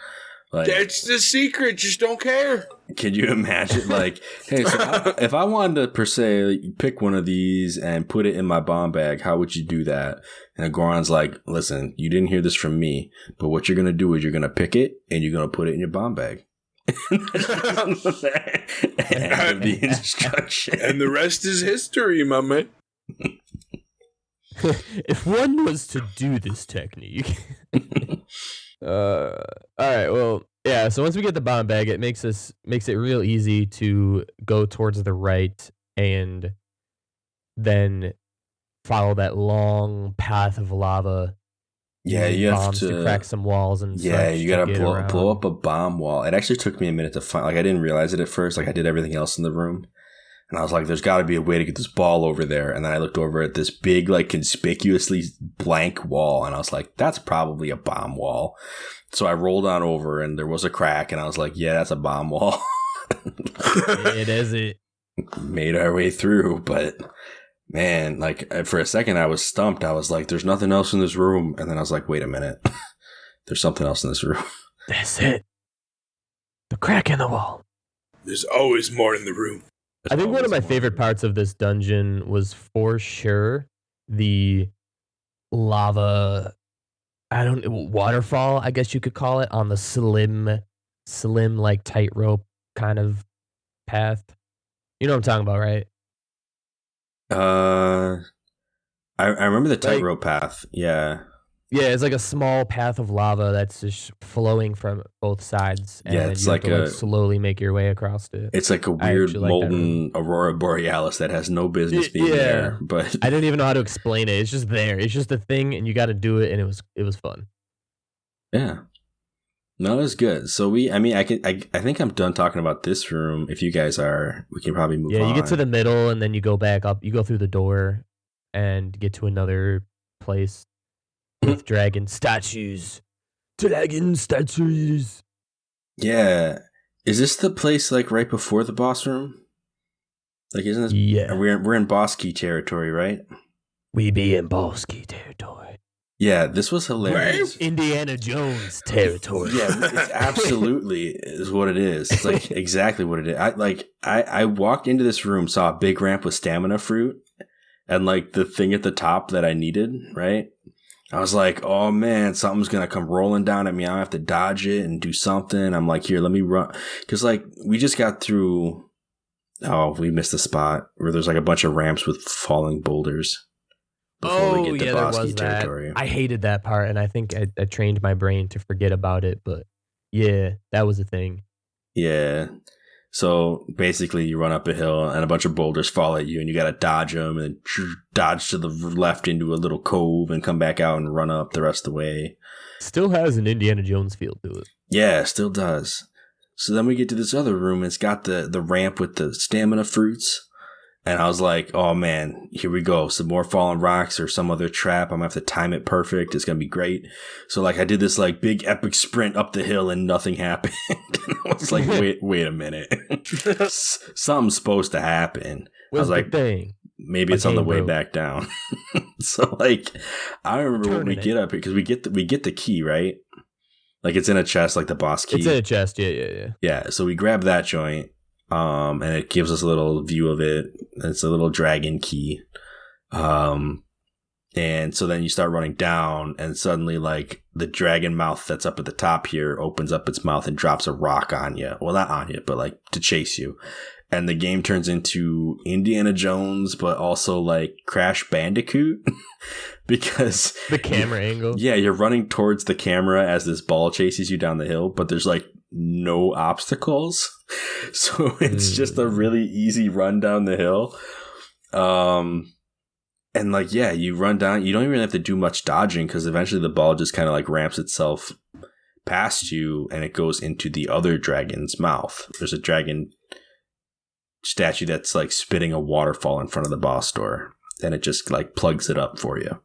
Like, that's the secret. Just don't care. Can you imagine? Like, hey, so if I wanted to, per se, pick one of these and put it in my bomb bag, how would you do that? And Goron's like, listen, you didn't hear this from me, but what you're going to do is you're going to pick it and you're going to put it in your bomb bag. End of the instruction. And the rest is history, my man. If one was to do this technique... all right, well, yeah, so once we get the bomb bag, it makes it real easy to go towards the right and then follow that long path of lava. Yeah, you have to crack some walls and you gotta blow up a bomb wall. It actually took me a minute to find, like, I didn't realize it at first, like I did everything else in the room. And I was like, there's got to be a way to get this ball over there. And then I looked over at this big, like, conspicuously blank wall. And I was like, that's probably a bomb wall. So I rolled on over and there was a crack. And I was like, yeah, that's a bomb wall. It is it. Made our way through. But, man, like, for a second I was stumped. I was like, there's nothing else in this room. And then I was like, wait a minute. There's something else in this room. That's it. The crack in the wall. There's always more in the room. I think one of my favorite parts of this dungeon was for sure the lava, waterfall, I guess you could call it, on the slim like tightrope kind of path. You know what I'm talking about, right? I remember the tightrope path. Yeah. Yeah, it's like a small path of lava that's just flowing from both sides. And it's you like have to slowly make your way across it. It's like a weird molten aurora borealis that has no business being there. But I didn't even know how to explain it. It's just there. It's just a thing, and you got to do it, and it was fun. Yeah. No, it was good. So I think I'm done talking about this room. If you guys are, we can probably move on. Yeah, you get to the middle, and then you go back up. You go through the door and get to another place. With dragon statues. Dragon statues. Yeah. Is this the place like right before the boss room? Like, isn't this? Yeah. We're in boss key territory, right? We be in boss key territory. Yeah, this was hilarious. Indiana Jones territory. Yeah, it's absolutely is what it is. It's like exactly what it is. I walked into this room, saw a big ramp with stamina fruit, and like the thing at the top that I needed, right? I was like, oh man, something's going to come rolling down at me. I have to dodge it and do something. I'm like, here, let me run. Because like we just got through Oh, we missed the spot where there's like a bunch of ramps with falling boulders. Before we get to Bosky territory. I hated that part, and I think I trained my brain to forget about it. But yeah, that was a thing. Yeah. So basically, you run up a hill, and a bunch of boulders fall at you, and you got to dodge them, and dodge to the left into a little cove, and come back out and run up the rest of the way. Still has an Indiana Jones feel to it. Yeah, still does. So then we get to this other room, and it's got the ramp with the stamina fruits. And I was like, oh man, here we go. Some more fallen rocks or some other trap. I'm going to have to time it perfect. It's going to be great. So like I did this like big epic sprint up the hill and nothing happened. And I was like, wait a minute. Something's supposed to happen. What's I was like, thing? Maybe it's on the way back down. So like, I remember when we get up here, because we get the key, right? Like it's in a chest, like the boss key. It's in a chest, yeah. Yeah, so we grab that joint. And it gives us a little view of it. It's a little dragon key. And so then you start running down, and suddenly, like, the dragon mouth that's up at the top here opens up its mouth and drops a rock on you. Well, not on you, but, like, to chase you. And the game turns into Indiana Jones, but also, like, Crash Bandicoot. Because... the camera angle. Yeah, you're running towards the camera as this ball chases you down the hill, but there's, like, no obstacles. So it's just a really easy run down the hill. And like, yeah, you run down, you don't even have to do much dodging, because eventually the ball just kind of like ramps itself past you and it goes into the other dragon's mouth. There's a dragon statue that's like spitting a waterfall in front of the boss door, and it just like plugs it up for you.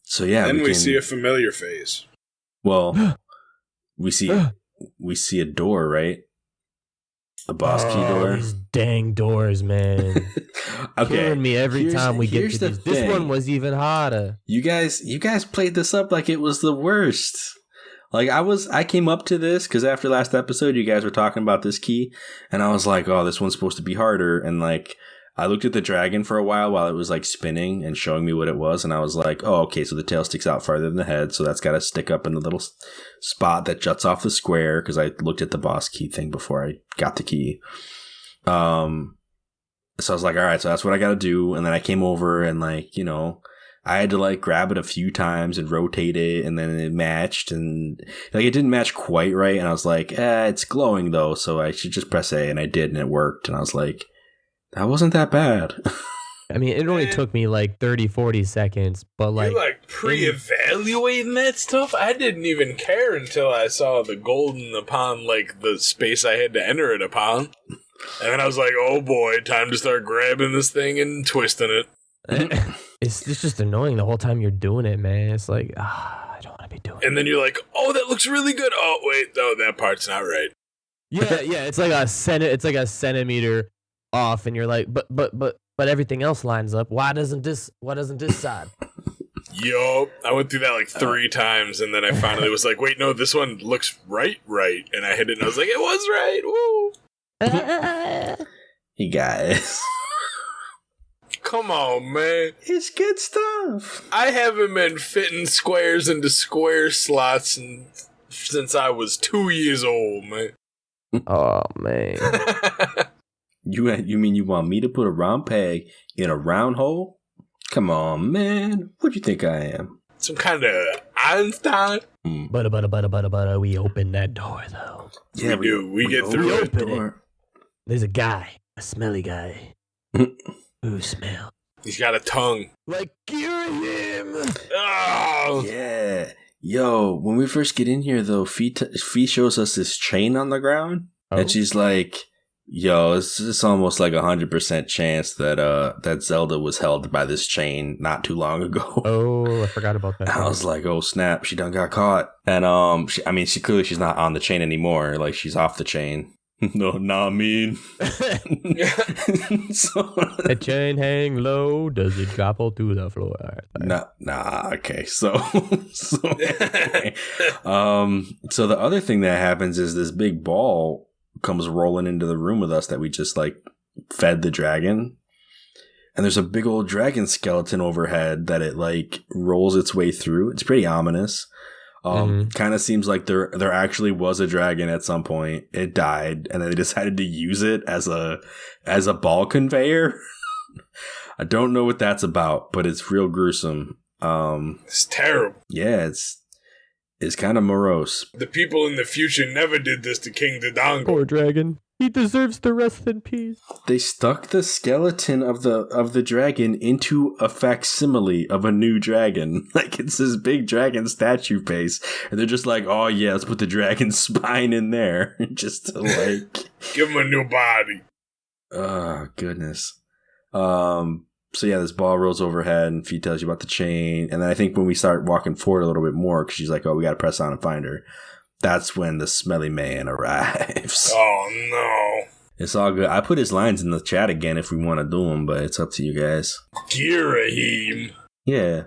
So yeah, then we see a familiar face. Well, we see a door, right? A boss key door. These dang doors, man. Okay. Killing me every time we get to these. This one was even harder. You guys played this up like it was the worst. Like I came up to this because after last episode, you guys were talking about this key, and I was like, oh, this one's supposed to be harder. And like, I looked at the dragon for a while it was like spinning and showing me what it was, and I was like, oh, okay, so the tail sticks out farther than the head, so that's got to stick up in the little spot that juts off the square, because I looked at the boss key thing before I got the key. So I was like, all right, so that's what I got to do, and then I came over and like, you know, I had to like grab it a few times and rotate it, and then it matched, and like it didn't match quite right, and I was like, it's glowing though, so I should just press A, and I did, and it worked, and I was like, that wasn't that bad. I mean, it only took me like 30, 40 seconds, but like... You're like pre-evaluating that stuff? I didn't even care until I saw the golden upon like the space I had to enter it upon. And then I was like, oh boy, time to start grabbing this thing and twisting it. It's just annoying the whole time you're doing it, man. It's like, I don't want to be doing it. And then you're like, oh, that looks really good. Oh, wait, no, that part's not right. Yeah, it's like a centimeter off, and you're like, but everything else lines up. Why doesn't this side? Yup. I went through that like 3 times, and then I finally was like, wait, no, this one looks right. And I hit it, and I was like, it was right. Woo. You guys. Come on, man. It's good stuff. I haven't been fitting squares into square slots since I was 2 years old, man. Oh, man. You mean you want me to put a round peg in a round hole? Come on, man. What do you think I am? Some kind of Einstein? Butter. We open that door, though. Yeah, we do. We get through it. There's a guy. A smelly guy. Ooh, smell. He's got a tongue. Like, cure him! Oh! Yeah. Yo, when we first get in here, though, Fee shows us this chain on the ground. Oh. And she's like... Yo, it's almost like 100% chance that Zelda was held by this chain not too long ago. Oh, I forgot about that. I was like, oh snap, she done got caught. And she's not on the chain anymore. Like, she's off the chain. No, not mean. The chain hang low, does it drop all to the floor? Nah. Okay, so the other thing that happens is this big ball comes rolling into the room with us that we just like fed the dragon, and there's a big old dragon skeleton overhead that it like rolls its way through. It's pretty ominous. Kind of seems like there actually was a dragon at some point. It died, and then they decided to use it as a ball conveyor. I don't know what that's about, but it's real gruesome. It's terrible. Yeah, it's kind of morose. The people in the future never did this to King Dodongo. Poor dragon. He deserves to rest in peace. They stuck the skeleton of the dragon into a facsimile of a new dragon. Like, it's this big dragon statue face. And they're just like, oh yeah, let's put the dragon's spine in there. Just to like... Give him a new body. Oh, goodness. So yeah, this ball rolls overhead and Fee tells you about the chain. And then I think when we start walking forward a little bit more, because she's like, oh, we got to press on and find her. That's when the smelly man arrives. Oh, no. It's all good. I put his lines in the chat again if we want to do them, but it's up to you guys. Girahim. Yeah.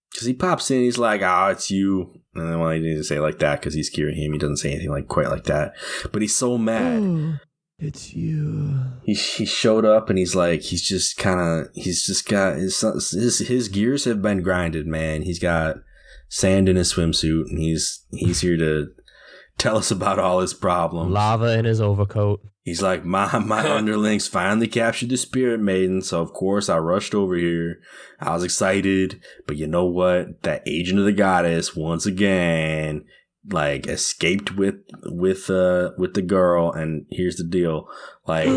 Because he pops in, he's like, oh, it's you. And then, well, he didn't say it like that because he's Girahim. He doesn't say anything like quite like that. But he's so mad. Oh, it's you. He showed up and he's got his gears have been grinded, man. He's got sand in his swimsuit and he's here to tell us about all his problems. Lava in his overcoat. He's like, my underlings finally captured the spirit maiden, so of course I rushed over here. I was excited, but you know what? That agent of the goddess once again like escaped with the girl, and here's the deal. Like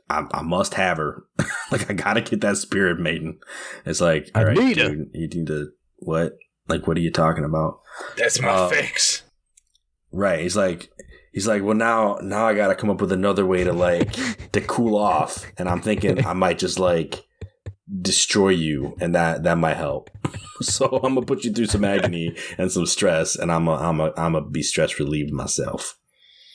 I must have her. Like, I gotta get that spirit maiden. It's like, all right, dude, you need to what? Like, what are you talking about? That's my fix. Right. He's like, well, now I gotta come up with another way to like to cool off, and I'm thinking I might just like destroy you, and that might help. So I'm gonna put you through some agony and some stress, and I'm gonna be stress relieved myself.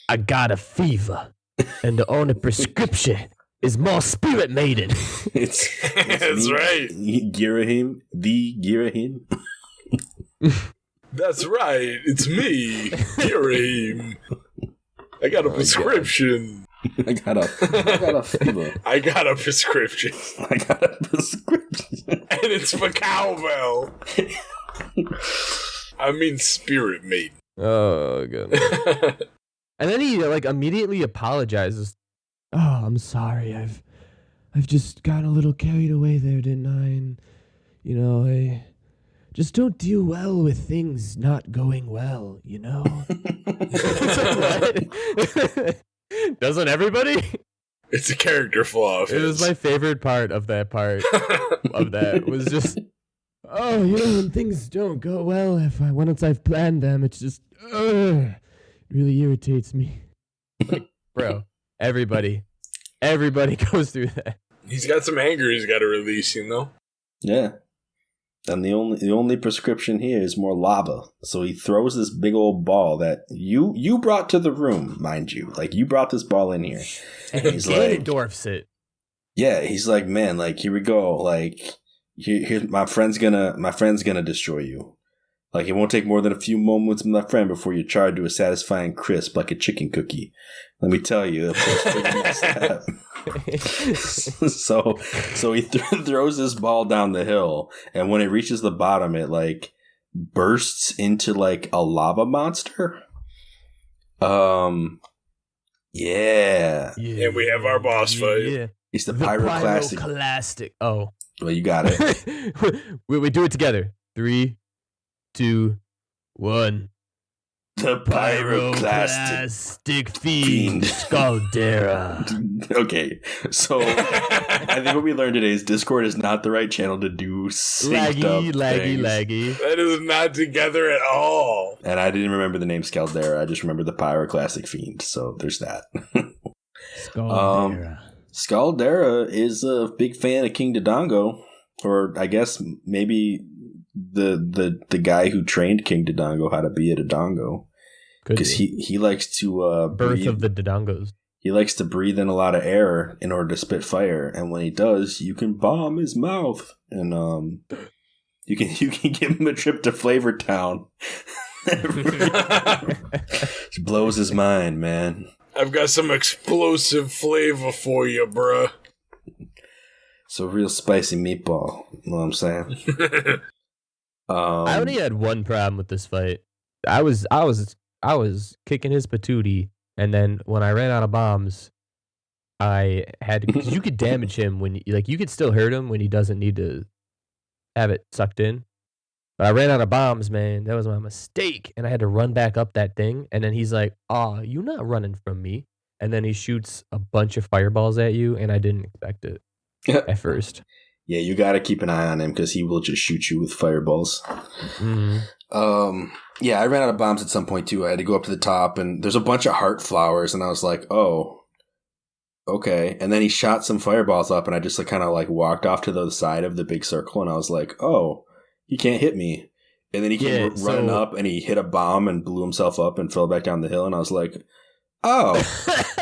I got a fever, and the only prescription is more spirit maiden. It's That's me, right. Girahim, the Girahim. That's right. It's me, Girahim. I got a prescription. I got a fever. I got a prescription. I got a prescription. And it's for cowbell. I mean spirit maiden. Oh, goodness. And then he like immediately apologizes. Oh, I'm sorry. I've just gotten a little carried away there, didn't I? And I just don't deal well with things not going well, you know? Doesn't everybody? It's a character flaw. It was my favorite part of that was just, when things don't go well, once I've planned them, it's just, it really irritates me. Like, bro, everybody goes through that. He's got some anger he's got to release, Yeah. And the only prescription here is more lava. So he throws this big old ball that you brought to the room, mind you. Like, you brought this ball in here. And he's like, dwarfs it. Yeah, he's like, man, like, here we go. Like, here my friend's gonna destroy you. Like, it won't take more than a few moments, my friend, before you're charred to a satisfying crisp like a chicken cookie. Let me tell you, so he throws this ball down the hill, and when it reaches the bottom, it like bursts into like a lava monster. Yeah. And we have our boss fight. Yeah. It's the pyroclastic. Pyroclastic. Oh. Well, you got it. we do it together. 3, 2, 1. The pyroclastic fiend Scaldera. Okay, so I think what we learned today is Discord is not the right channel to do synced up things. Laggy. That is not together at all. And I didn't remember the name Scaldera. I just remember the pyroclastic fiend. So there's that. Scaldera. Scaldera is a big fan of King Dodongo, or I guess maybe the guy who trained King Dodongo how to be a Dodongo, because he likes to birth of the Dodongos. He likes to breathe in a lot of air in order to spit fire, and when he does, you can bomb his mouth, and you can give him a trip to Flavor Town. It blows his mind, man. I've got some explosive flavor for you, bruh. It's a real spicy meatball. You know what I'm saying? I only had one problem with this fight. I was kicking his patootie, and then when I ran out of bombs, I had to, because you could damage him when you could still hurt him when he doesn't need to have it sucked in. But I ran out of bombs, man. That was my mistake, and I had to run back up that thing. And then he's like, "Ah, you not running from me?" And then he shoots a bunch of fireballs at you, and I didn't expect it at first. Yeah, you got to keep an eye on him because he will just shoot you with fireballs. Mm-hmm. Yeah, I ran out of bombs at some point too. I had to go up to the top, and there's a bunch of heart flowers, and I was like, "Oh, okay." And then he shot some fireballs up, and I just kind of walked off to the side of the big circle, and I was like, "Oh, he can't hit me." And then he came running up, and he hit a bomb and blew himself up and fell back down the hill, and I was like, "Oh,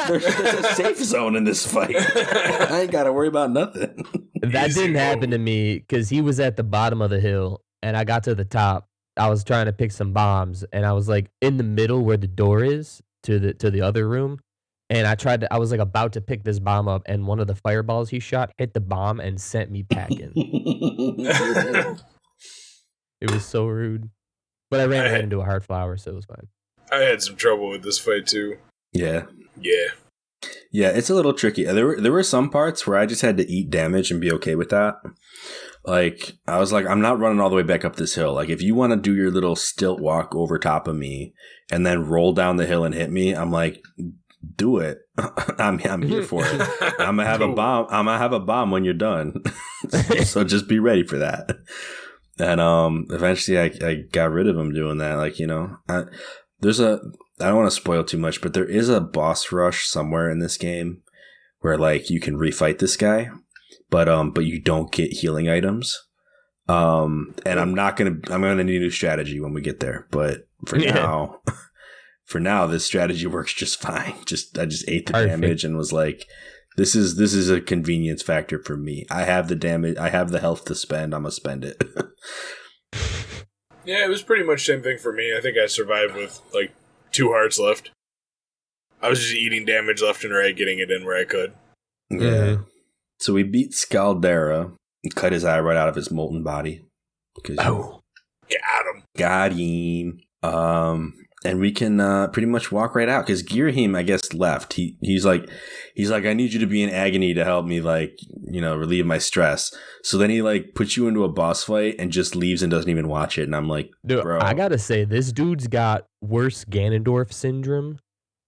there's a safe zone in this fight. I ain't got to worry about nothing." That didn't happen to me because he was at the bottom of the hill, and I got to the top. I was trying to pick some bombs, and I was in the middle where the door is to the other room. And I was about to pick this bomb up, and one of the fireballs he shot hit the bomb and sent me packing. It was so rude. But I ran right into a hard flower, so it was fine. I had some trouble with this fight too. Yeah. Yeah. Yeah, it's a little tricky. There were some parts where I just had to eat damage and be okay with that. I was like, I'm not running all the way back up this hill. If you want to do your little stilt walk over top of me and then roll down the hill and hit me, I'm like, do it. I'm here for it. I'm gonna have a bomb. I'm gonna have a bomb when you're done. So just be ready for that. And eventually I got rid of him doing that. I don't want to spoil too much, but there is a boss rush somewhere in this game where you can refight this guy, but you don't get healing items. And I'm gonna need a new strategy when we get there. But for now, this strategy works just fine. I just ate the damage and was like, this is a convenience factor for me. I have the damage. I have the health to spend. I'm gonna spend it. Yeah, it was pretty much the same thing for me. I think I survived with 2 hearts left. I was just eating damage left and right, getting it in where I could. Yeah. Mm-hmm. So we beat Scaldera and cut his eye right out of his molten body. Got him. And we can pretty much walk right out because Girahim, I guess, left. He's like, I need you to be in agony to help me, relieve my stress. So then he puts you into a boss fight and just leaves and doesn't even watch it. And I'm like, dude, bro, I gotta say, this dude's got worse Ganondorf syndrome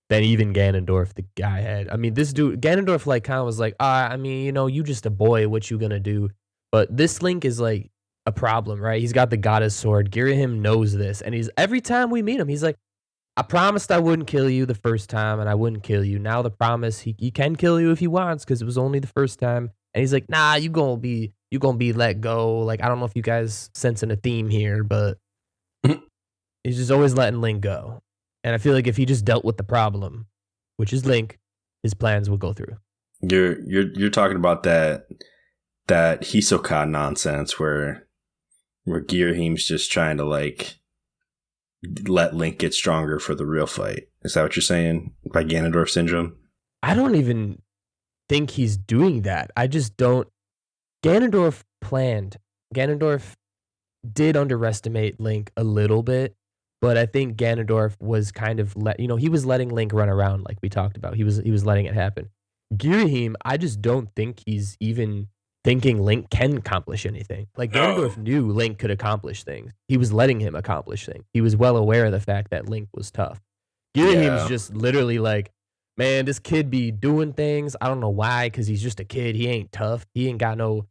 than even Ganondorf the guy had. I mean, this dude, Ganondorf, kind of was like, you just a boy, what you gonna do? But this Link is a problem, right? He's got the goddess sword. Girahim knows this, and every time we meet him, he's like, I promised I wouldn't kill you the first time, and I wouldn't kill you. Now the promise, he can kill you if he wants, because it was only the first time. And he's like, nah, you gonna be let go. I don't know if you guys sensing a theme here, but he's just always letting Link go. And I feel like if he just dealt with the problem, which is Link, his plans will go through. You're talking about that Hisoka nonsense where Girahim's just trying to let Link get stronger for the real fight. Is that what you're saying? By Ganondorf syndrome? I don't even think he's doing that. I just don't. Ganondorf did underestimate Link a little bit, but I think Ganondorf was kind of he was letting Link run around like we talked about. He was letting it happen. Girahim, I just don't think he's even thinking Link can accomplish anything. Ganondorf knew Link could accomplish things. He was letting him accomplish things. He was well aware of the fact that Link was tough. Girahim's just literally man, this kid be doing things. I don't know why, because he's just a kid. He ain't tough. He ain't got no...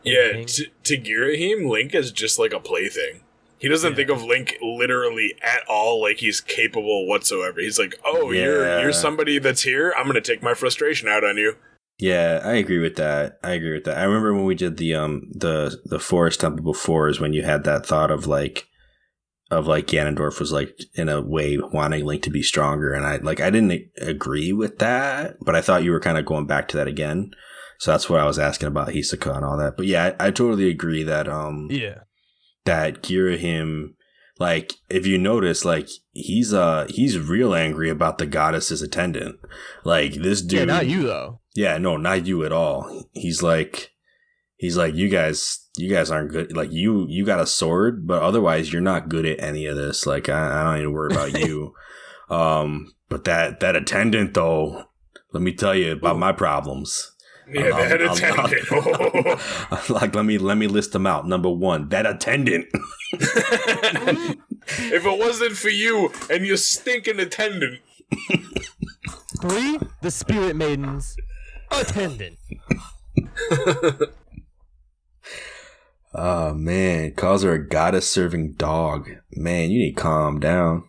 Yeah, to Girahim, Link is just a plaything. He doesn't think of Link literally at all he's capable whatsoever. He's like, you're somebody that's here? I'm going to take my frustration out on you. Yeah, I agree with that. I remember when we did the Forest Temple before is when you had that thought of Ganondorf was in a way wanting Link to be stronger, and I didn't agree with that, but I thought you were kind of going back to that again. So that's what I was asking about Hisoka and all that. But yeah, I totally agree that that Girahim, if you notice, he's real angry about the goddess's attendant. This dude. Yeah, not you though. Yeah, no, not you at all. He's He's like, you guys aren't good. Like, you got a sword, but otherwise you're not good at any of this. Like, I don't need to worry about you. But that attendant, though, let me tell you about my problems. Yeah, that attendant. Like, let me list them out. Number 1, that attendant. If it wasn't for you and your stinking attendant. 3, the spirit maidens attendant. Oh, man. Calls her a goddess-serving dog. Man, you need to calm down.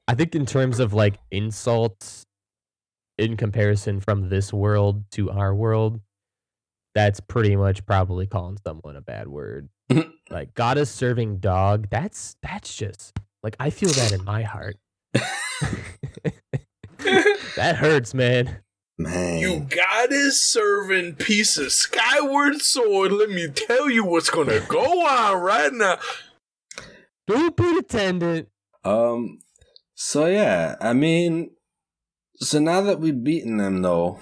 I think in terms of, like, insults in comparison from this world to our world, that's pretty much probably calling someone a bad word. Like, goddess-serving dog, that's just, like, I feel that in my heart. That hurts, man. Man. You goddess-serving piece of Skyward Sword. Let me tell you what's gonna go on right now. Stupid attendant. So yeah, I mean, so now that we've beaten them, though,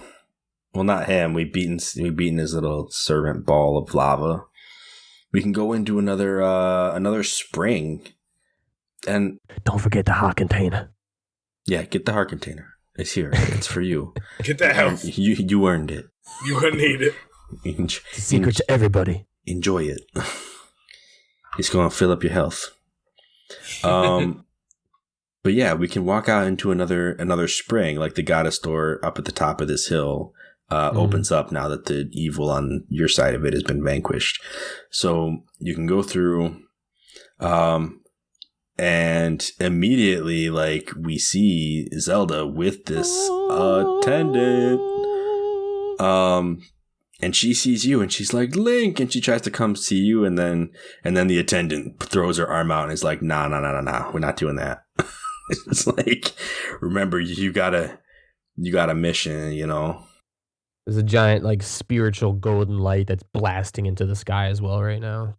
well, not him, we've beaten his little servant ball of lava. We can go into another spring, and don't forget the hot container. Yeah, get the heart container. It's here. It's for you. Get that health. You earned it. You're gonna need it. It's a secret to everybody. Enjoy it. It's gonna fill up your health. But yeah, we can walk out into another spring, like the goddess door up at the top of this hill opens up now that the evil on your side of it has been vanquished. So you can go through, and immediately, like, we see Zelda with this attendant. And she sees you and she's like, Link, and she tries to come see you, and then the attendant throws her arm out and is like, nah, we're not doing that. It's like, remember, you got a mission, you know. There's a giant, like, spiritual golden light that's blasting into the sky as well right now.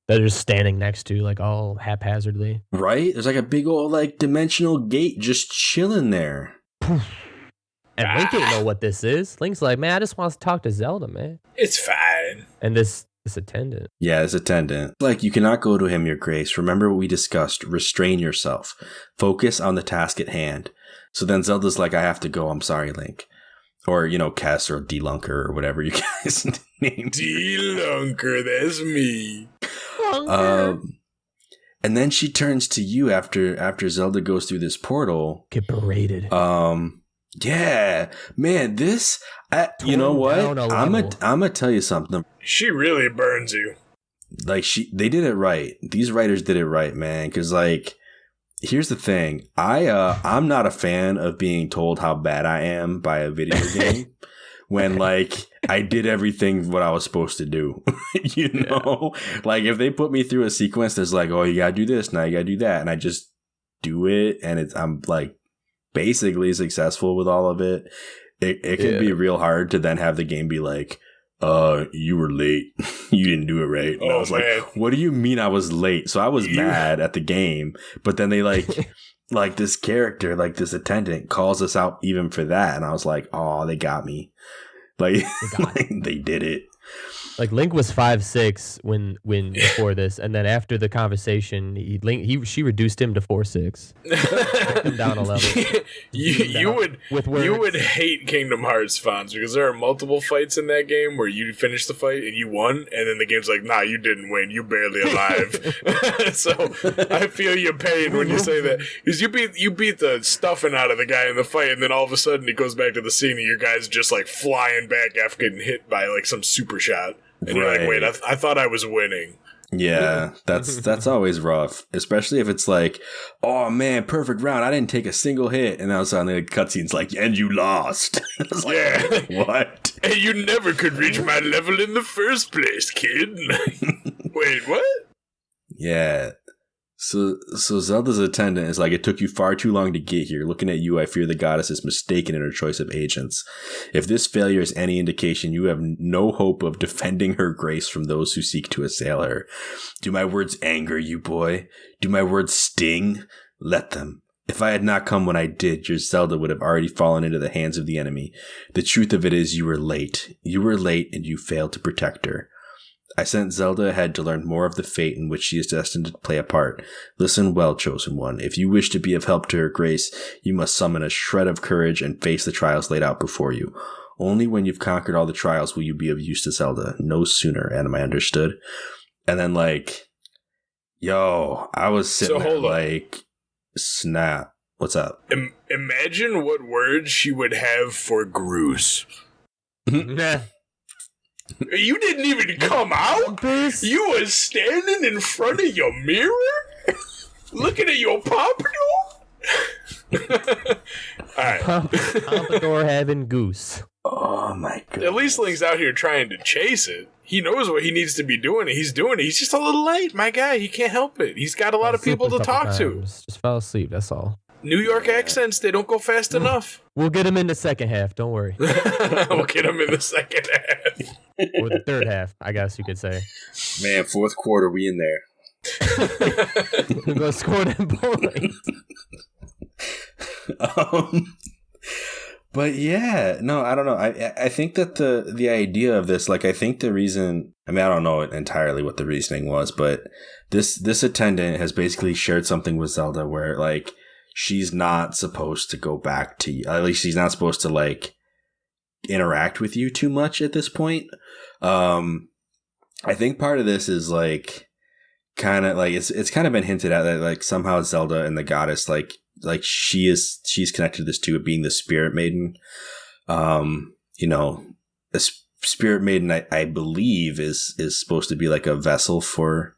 That they're just standing next to, like, all haphazardly. Right? There's like a big old, like, dimensional gate just chilling there. And Link didn't know what this is. Link's like, man, I just want to talk to Zelda, man. It's fine. And this attendant. Yeah, this attendant. Like, you cannot go to him, your grace. Remember what we discussed. Restrain yourself. Focus on the task at hand. So then Zelda's like, I have to go. I'm sorry, Link. Or, you know, Kess or D-Lunker or whatever you guys named. D-Lunker, that's me. And then she turns to you after Zelda goes through this portal. Get berated. Yeah, man, you know what? I'm gonna tell you something. She really burns you. Like, they did it right. These writers did it right, man. Because, like, here's the thing. I'm not a fan of being told how bad I am by a video game when, like, I did everything what I was supposed to do. You know, like, if they put me through a sequence that's like, oh, you gotta do this, now you gotta do that, and I just do it, and I'm like basically successful with all of it. It can be real hard to then have the game be like, you were late. You didn't do it right. And I was like, what do you mean I was late? So I was mad at the game, but then they like this character, like this attendant calls us out even for that. And I was like, oh, they got me. Like, they did it. Like, Link was 5'6" when before this, and then after the conversation, she reduced him to 4'6". Took him down a level. You would hate Kingdom Hearts fans because there are multiple fights in that game where you finish the fight and you won, and then the game's like, nah, you didn't win, you're barely alive. So I feel your pain when you say that, because you beat the stuffing out of the guy in the fight, and then all of a sudden he goes back to the scene and your guy's just like flying back after getting hit by like some super shot. And you're like, wait, I thought I was winning. Yeah, that's always rough, especially if it's like, oh man, perfect round, I didn't take a single hit, and then all of a sudden the cutscene's like, and you lost. It's like, what? And you never could reach my level in the first place, kid. Wait, what? Yeah. So Zelda's attendant is like, it took you far too long to get here. Looking at you, I fear the goddess is mistaken in her choice of agents. If this failure is any indication, you have no hope of defending her grace from those who seek to assail her. Do my words anger you, boy? Do my words sting? Let them. If I had not come when I did, your Zelda would have already fallen into the hands of the enemy. The truth of it is you were late. You were late and you failed to protect her. I sent Zelda ahead to learn more of the fate in which she is destined to play a part. Listen well, Chosen One. If you wish to be of help to her grace, you must summon a shred of courage and face the trials laid out before you. Only when you've conquered all the trials will you be of use to Zelda. No sooner, am I understood? And then, like, yo, I was sitting there like, snap. What's up? Imagine what words she would have for Groose. Nah. You didn't even come out? You was standing in front of your mirror? Looking at your pompadour? Alright. Pompadour having goose. Oh my god. At least Link's out here trying to chase it. He knows what he needs to be doing, and he's doing it. He's just a little late, my guy. He can't help it. He's got a lot of people to talk to. Just fell asleep, that's all. New York accents, they don't go fast enough. We'll get him in the second half, don't worry. We'll get him in the second half. Or the third half, I guess you could say. Man, fourth quarter, we in there. We're going to score them points. But yeah, no, I don't know. I think that the idea of this, like, I think the reason, I mean, I don't know entirely what the reasoning was, but this attendant has basically shared something with Zelda where, like, she's not supposed to go back to you. At least she's not supposed to, like, interact with you too much at this point. I think part of this is, like, kind of like it's kind of been hinted at that, like, somehow Zelda and the goddess, like she's connected to this too, of being the spirit maiden. You know, a spirit maiden, I believe is supposed to be like a vessel for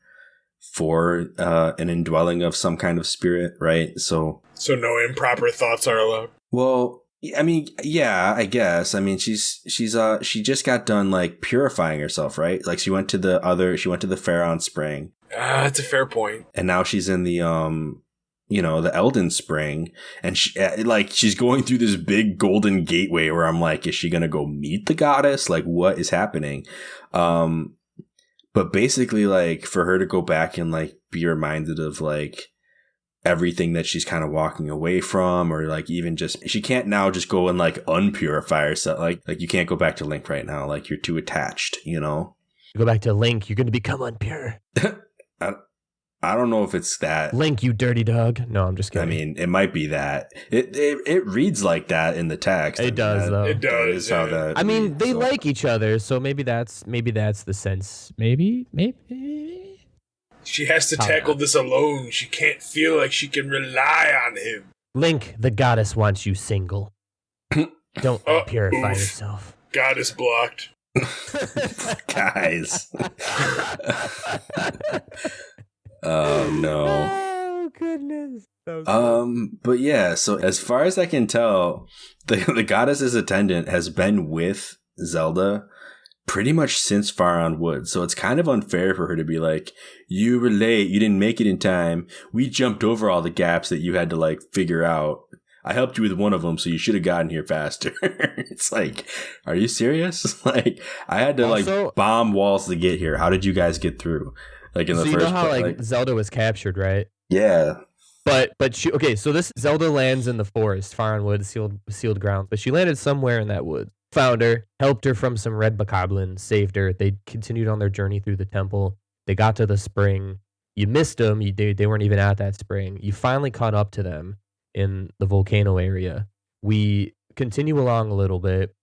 an indwelling of some kind of spirit, right? So no improper thoughts are allowed. Well, I mean, yeah, I guess. I mean, she just got done, like, purifying herself, right? Like, she went to the Pharaon Spring. That's a fair point. And now she's in the the Eldin Spring, and she's going through this big golden gateway where I'm like, is she gonna go meet the goddess? Like, what is happening? But basically, like, for her to go back and, like, be reminded of, like, everything that she's kind of walking away from, or, like, even just, she can't now just go and, like, unpurify herself. Like you can't go back to Link right now. Like, you're too attached, you know? You go back to Link, you're going to become unpure. I don't know if it's that. Link, you dirty dog. No, I'm just kidding. I mean, it might be that. It reads like that in the text. It does, though. It does. How that I mean, reads, they so. like each other, so maybe that's the sense. Maybe. She has to tackle this alone. She can't feel like she can rely on him. Link, the goddess wants you single. Don't purify yourself. Goddess blocked. Guys. Oh no. Oh goodness. But yeah, so as far as I can tell, the goddess's attendant has been with Zelda pretty much since Faron Wood. So it's kind of unfair for her to be like, you were late, you didn't make it in time. We jumped over all the gaps that you had to, like, figure out. I helped you with one of them, so you should have gotten here faster. It's like, are you serious? Like, I had to also, like, bomb walls to get here. How did you guys get through? Like, in the first place. So you know how, like, Zelda was captured, right? Yeah. But she, okay, so this Zelda lands in the forest, Faron Wood, sealed ground. But she landed somewhere in that wood. Found her, helped her from some red bokoblins, saved her. They continued on their journey through the temple. They got to the spring. You missed them. They weren't even at that spring. You finally caught up to them in the volcano area. We continue along a little bit.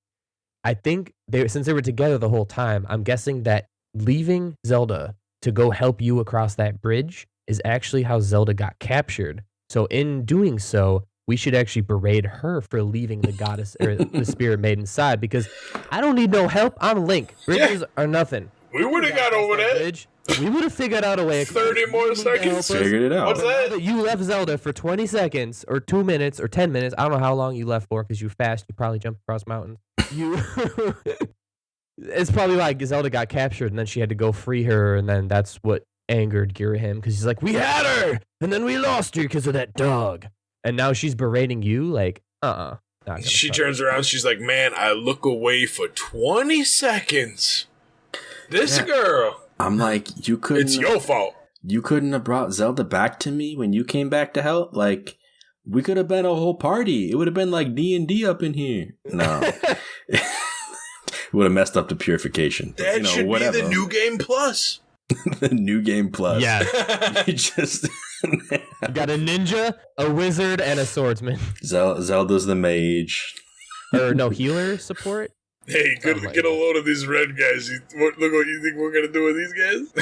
I think since they were together the whole time, I'm guessing that leaving Zelda to go help you across that bridge is actually how Zelda got captured. So in doing so, we should actually berate her for leaving the goddess or the spirit maiden's side, because I don't need no help. I'm Link. Bridges are nothing. We would have got over that. Bridge. We would have figured out a way. 30 more seconds. Figured it out. What's that? You left Zelda for 20 seconds or 2 minutes or 10 minutes. I don't know how long you left for because you're fast. You probably jumped across mountains. It's probably like Zelda got captured and then she had to go free her, and then that's what angered Girahim, because he's like, we had her and then we lost her because of that dog. And now she's berating you like, She turns around, she's like, man, I look away for 20 seconds. This girl. I'm like, you couldn't. It's your fault. You couldn't have brought Zelda back to me when you came back to help? Like, we could have been a whole party. It would have been like D&D up in here. No. would have messed up the purification. That should be the New Game Plus. The New Game Plus. Yeah. You just You got a ninja, a wizard, and a swordsman. Zelda's the mage. Or no, healer support? Hey, get a load of these red guys. Look what you think we're going to do with these guys?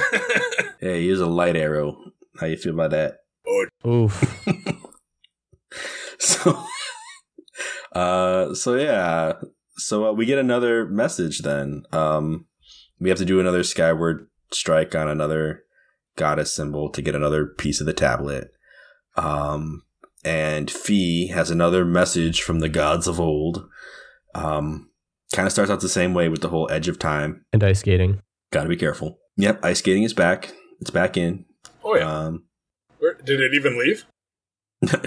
Hey, here's a light arrow. How you feel about that? Oof. So we get another message then. We have to do another skyward strike on another goddess symbol to get another piece of the tablet. And Fee has another message from the gods of old. Kind of starts out the same way with the whole edge of time. And ice skating. Gotta be careful. Yep, ice skating is back. It's back in. Oh, yeah. Did it even leave?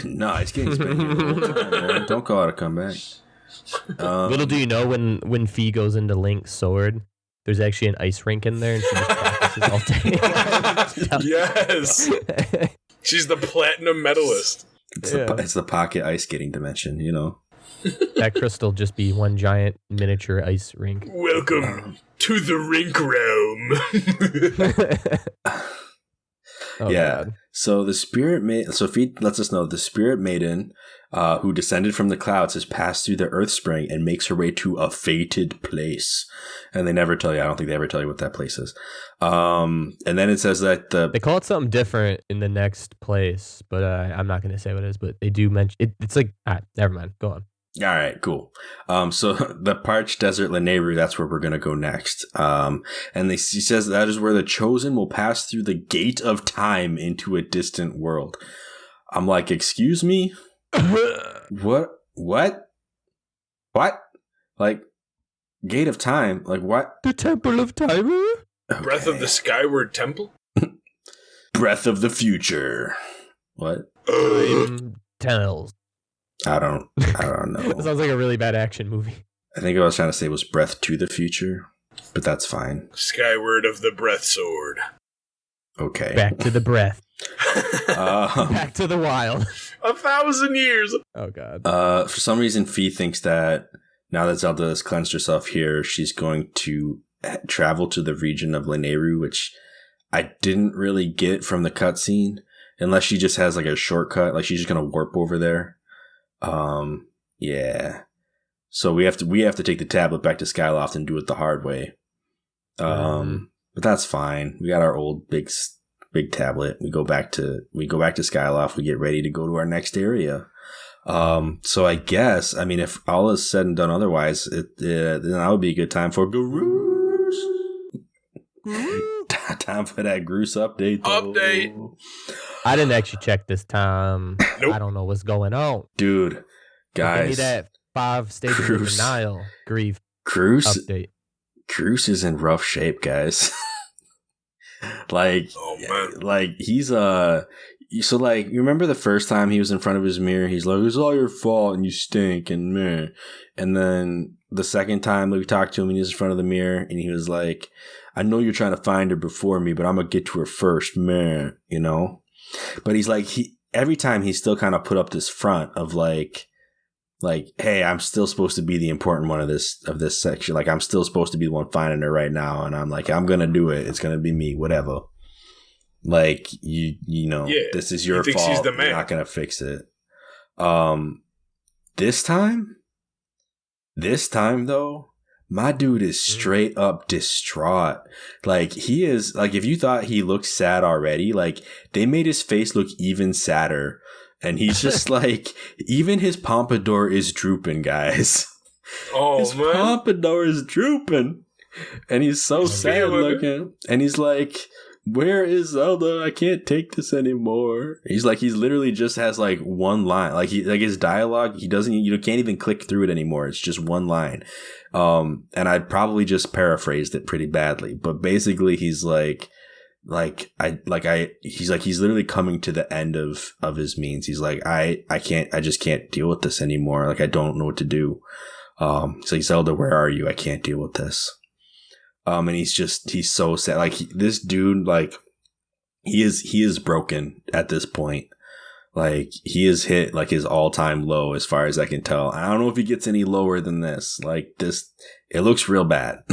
No, ice skating's been here the whole time, man. Don't call it a comeback. Little do you know, when Fee goes into Link's sword, there's actually an ice rink in there, and she just practices all day. Yes. She's the platinum medalist. It's the pocket ice skating dimension, you know. That crystal just be one giant miniature ice rink. Welcome to the rink realm. Yeah. God. So the spirit maiden. So Fee lets us know the spirit maiden, who descended from the clouds, has passed through the earth spring and makes her way to a fated place. And they never tell you. I don't think they ever tell you what that place is. And then it says that they call it something different in the next place, but I'm not going to say what it is. But they do mention it. It's like, never mind. Go on. All right, cool. So the parched desert Lanayru, that's where we're going to go next. And he says that is where the chosen will pass through the gate of time into a distant world. I'm like, excuse me? What? Like, gate of time? Like, what? The Temple of Time? Okay. Breath of the Skyward Temple? Breath of the future. What? Time tells. I don't know. It sounds like a really bad action movie. I think what I was trying to say was Breath to the Future, but that's fine. Skyward of the Breath Sword. Okay. Back to the breath. Back to the wild. 1,000 years. Oh, God. For some reason, Fee thinks that now that Zelda has cleansed herself here, she's going to travel to the region of Lanayru, which I didn't really get from the cutscene, unless she just has like a shortcut, like she's just going to warp over there. Yeah. So we have to take the tablet back to Skyloft and do it the hard way. But that's fine. We got our old big tablet. We go back to Skyloft. We get ready to go to our next area. So I guess, I mean, if all is said and done otherwise, then that would be a good time for Groose. Time for that Groose update. Update. I didn't actually check this time. Nope. I don't know what's going on. Dude, guys. Give me that 5 stages of denial grief update. Groose is in rough shape, guys. Like he's so like, you remember the first time he was in front of his mirror, he's like, it's all your fault and you stink and meh. And then the second time we talked to him and he was in front of the mirror and he was like, I know you're trying to find her before me, but I'm gonna get to her first, meh, you know? But he's like, every time he's still kind of put up this front of like, hey, I'm still supposed to be the important one of this section. Like, I'm still supposed to be the one finding her right now. And I'm like, I'm going to do it. It's going to be me, whatever. Like, you know, this is your fault. He's the man. You're not going to fix it. This time though, my dude is straight up distraught. Like, he is, like, if you thought he looked sad already, like, they made his face look even sadder. And he's just like, even his pompadour is drooping, guys. Oh, his man. pompadour is drooping. And he's so sad looking. And he's like, where is Zelda? I can't take this anymore. He's like, he's literally just has like one line. Like, his dialogue, you can't even click through it anymore. It's just one line. And I probably just paraphrased it pretty badly. But basically, he's like, he's literally coming to the end of his means. He's like, I just can't deal with this anymore. Like, I don't know what to do. He's like, Zelda, where are you? I can't deal with this. And he's so sad. Like, this dude, like, he is broken at this point. Like, he has hit like his all-time low as far as I can tell. I don't know if he gets any lower than this. Like, this, it looks real bad.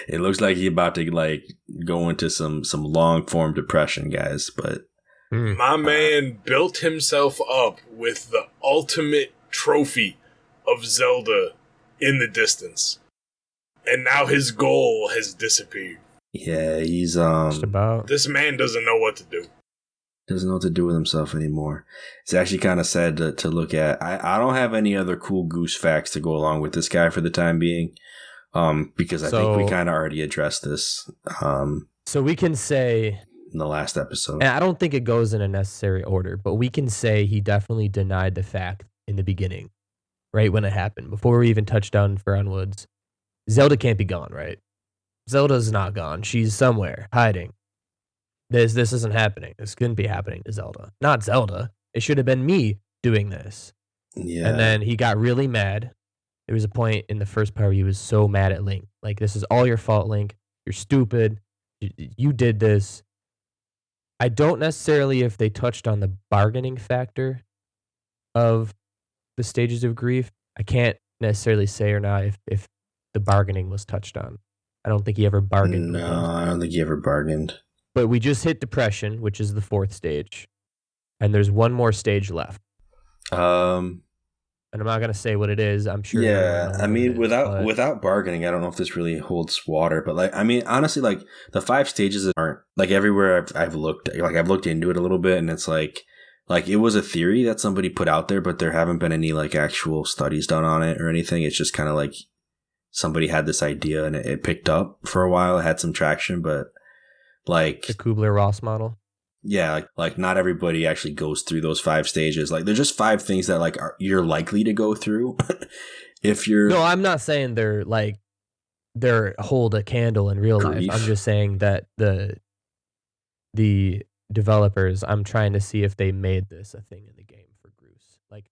It looks like he's about to like go into some long-form depression, guys. But my man built himself up with the ultimate trophy of Zelda in the distance, and now his goal has disappeared. yeah, he's Just about. This man doesn't know what to do. doesn't know what to do with himself anymore. It's actually kind of sad to look at. I don't have any other cool goose facts to go along with this guy for the time being, because I think we kind of already addressed this So we can say, in the last episode. and I don't think it goes in a necessary order, but we can say he definitely denied the fact in the beginning, right when it happened, before we even touched on Faron Woods. Zelda can't be gone, right? Zelda's not gone. She's somewhere hiding. This isn't happening. This couldn't be happening to Zelda. Not Zelda. It should have been me doing this. Yeah. And then he got really mad. There was a point in the first part where he was so mad at Link. Like, this is all your fault, Link. You're stupid. You did this. I don't necessarily if they touched on the bargaining factor of the stages of grief. I can't necessarily say or not if the bargaining was touched on. I don't think he ever bargained. No, I don't think he ever bargained. But we just hit depression, which is the 4th stage. And there's one more stage left. And I'm not going to say what it is. I'm sure. Yeah, I mean, without bargaining, I don't know if this really holds water. But like, I mean, honestly, like the 5 stages aren't like everywhere I've looked. Like I've looked into it a little bit, and it's like it was a theory that somebody put out there, but there haven't been any like actual studies done on it or anything. It's just kind of like somebody had this idea and it picked up for a while. It had some traction, but like the Kubler-Ross model. Yeah, like not everybody actually goes through those 5 stages. Like there's just 5 things that like you're likely to go through if you're. No, I'm not saying they're hold a candle in real life. I'm just saying that the developers. I'm trying to see if they made this a thing in the game for Bruce, like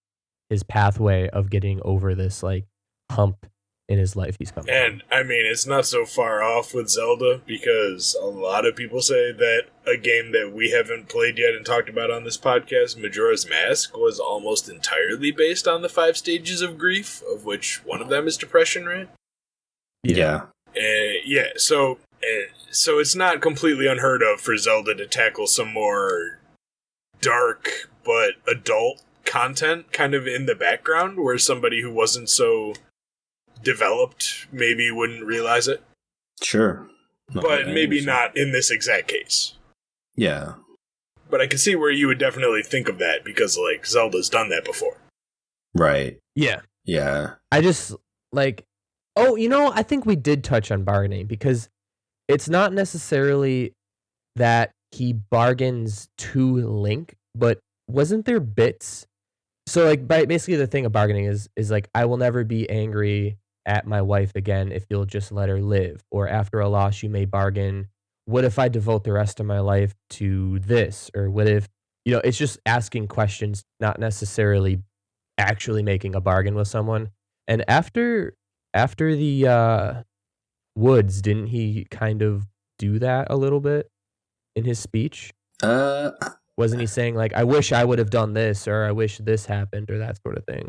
his pathway of getting over this like hump in his life he's coming. And I mean, it's not so far off with Zelda, because a lot of people say that a game that we haven't played yet and talked about on this podcast, Majora's Mask, was almost entirely based on the 5 stages of grief, of which one of them is depression, right? Yeah. So it's not completely unheard of for Zelda to tackle some more dark but adult content kind of in the background, where somebody who wasn't so developed maybe wouldn't realize it. Sure. No, but maybe not in this exact case. Yeah. But I can see where you would definitely think of that, because like Zelda's done that before. Right. Yeah. Yeah. I just like, I think we did touch on bargaining, because it's not necessarily that he bargains to Link, but wasn't there bits? So like basically the thing of bargaining is like, I will never be angry at my wife again if you'll just let her live. Or after a loss, you may bargain, what if I devote the rest of my life to this? Or what if, it's just asking questions, not necessarily actually making a bargain with someone. And after the Woods, didn't he kind of do that a little bit in his speech? Wasn't he saying like, I wish I would have done this, or I wish this happened, or that sort of thing?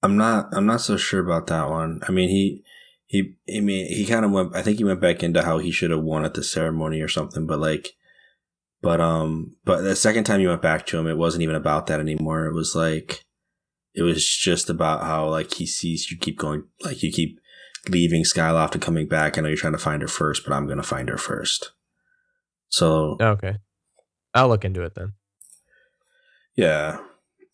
I'm not so sure about that one. I mean, he kind of went, I think he went back into how he should have won at the ceremony or something, but the second time you went back to him, it wasn't even about that anymore. It was just about how like he sees you keep going, like you keep leaving Skyloft and coming back. I know you're trying to find her first, but I'm going to find her first. So. Okay. I'll look into it then. Yeah.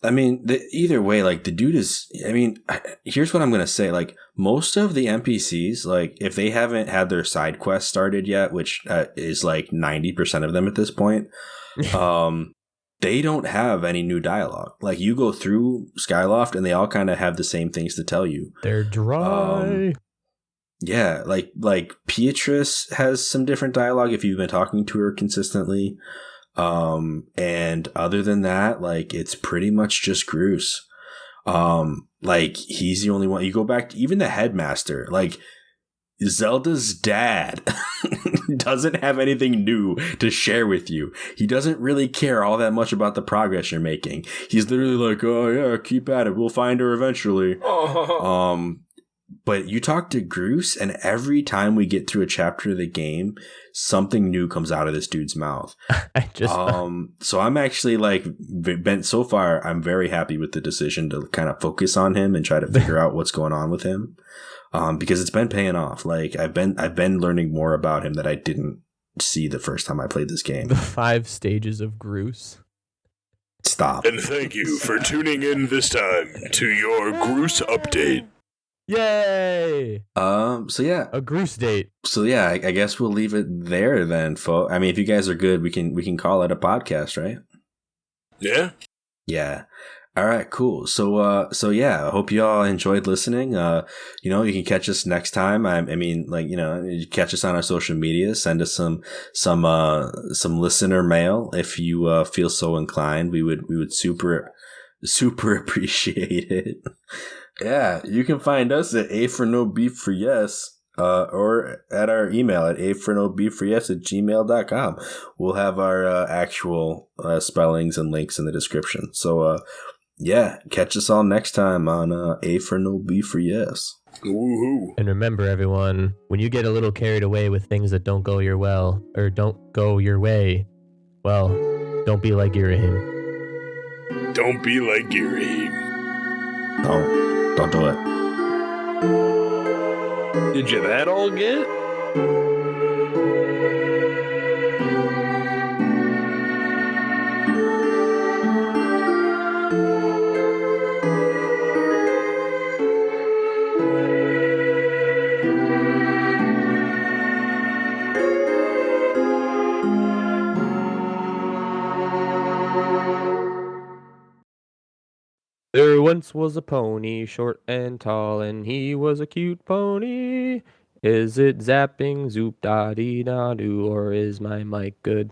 I mean, either way, like the dude is, I mean, here's what I'm going to say. Like most of the NPCs, like if they haven't had their side quest started yet, which is like 90% of them at this point, they don't have any new dialogue. Like you go through Skyloft and they all kind of have the same things to tell you. They're dry. Yeah. Like Beatrice has some different dialogue if you've been talking to her consistently. And other than that, like it's pretty much just Groose. Like he's the only one. You go back to even the headmaster, like Zelda's dad doesn't have anything new to share with you. He doesn't really care all that much about the progress you're making. He's literally like, oh yeah, keep at it. We'll find her eventually. But you talk to Groose, and every time we get through a chapter of the game, something new comes out of this dude's mouth. So I'm actually so far, I'm very happy with the decision to kind of focus on him and try to figure out what's going on with him. Because it's been paying off. Like I've been learning more about him that I didn't see the first time I played this game. The 5 stages of Groose. Stop. And thank you for tuning in this time to your Groose update. Yay! So yeah, a Groose date. So yeah, I guess we'll leave it there then, folks. I mean, if you guys are good, we can call it a podcast, right? Yeah. Yeah. All right, cool. So yeah, I hope you all enjoyed listening. You can catch us next time. I mean, you catch us on our social media. Send us some listener mail if you feel so inclined. We would super appreciate it. Yeah, you can find us at A4NB4Y, or at our email at A4NB4Y@gmail.com. We'll have our actual spellings and links in the description. So, yeah, catch us all next time on A4NB4Y. Woohoo. And remember, everyone, when you get a little carried away with things that don't go your way, well, don't be like Girahim. Don't be like Girahim. Don't do it. Did you that all get? There once was a pony, short and tall, and he was a cute pony. Is it zapping, zoop da dee da doo, or is my mic good?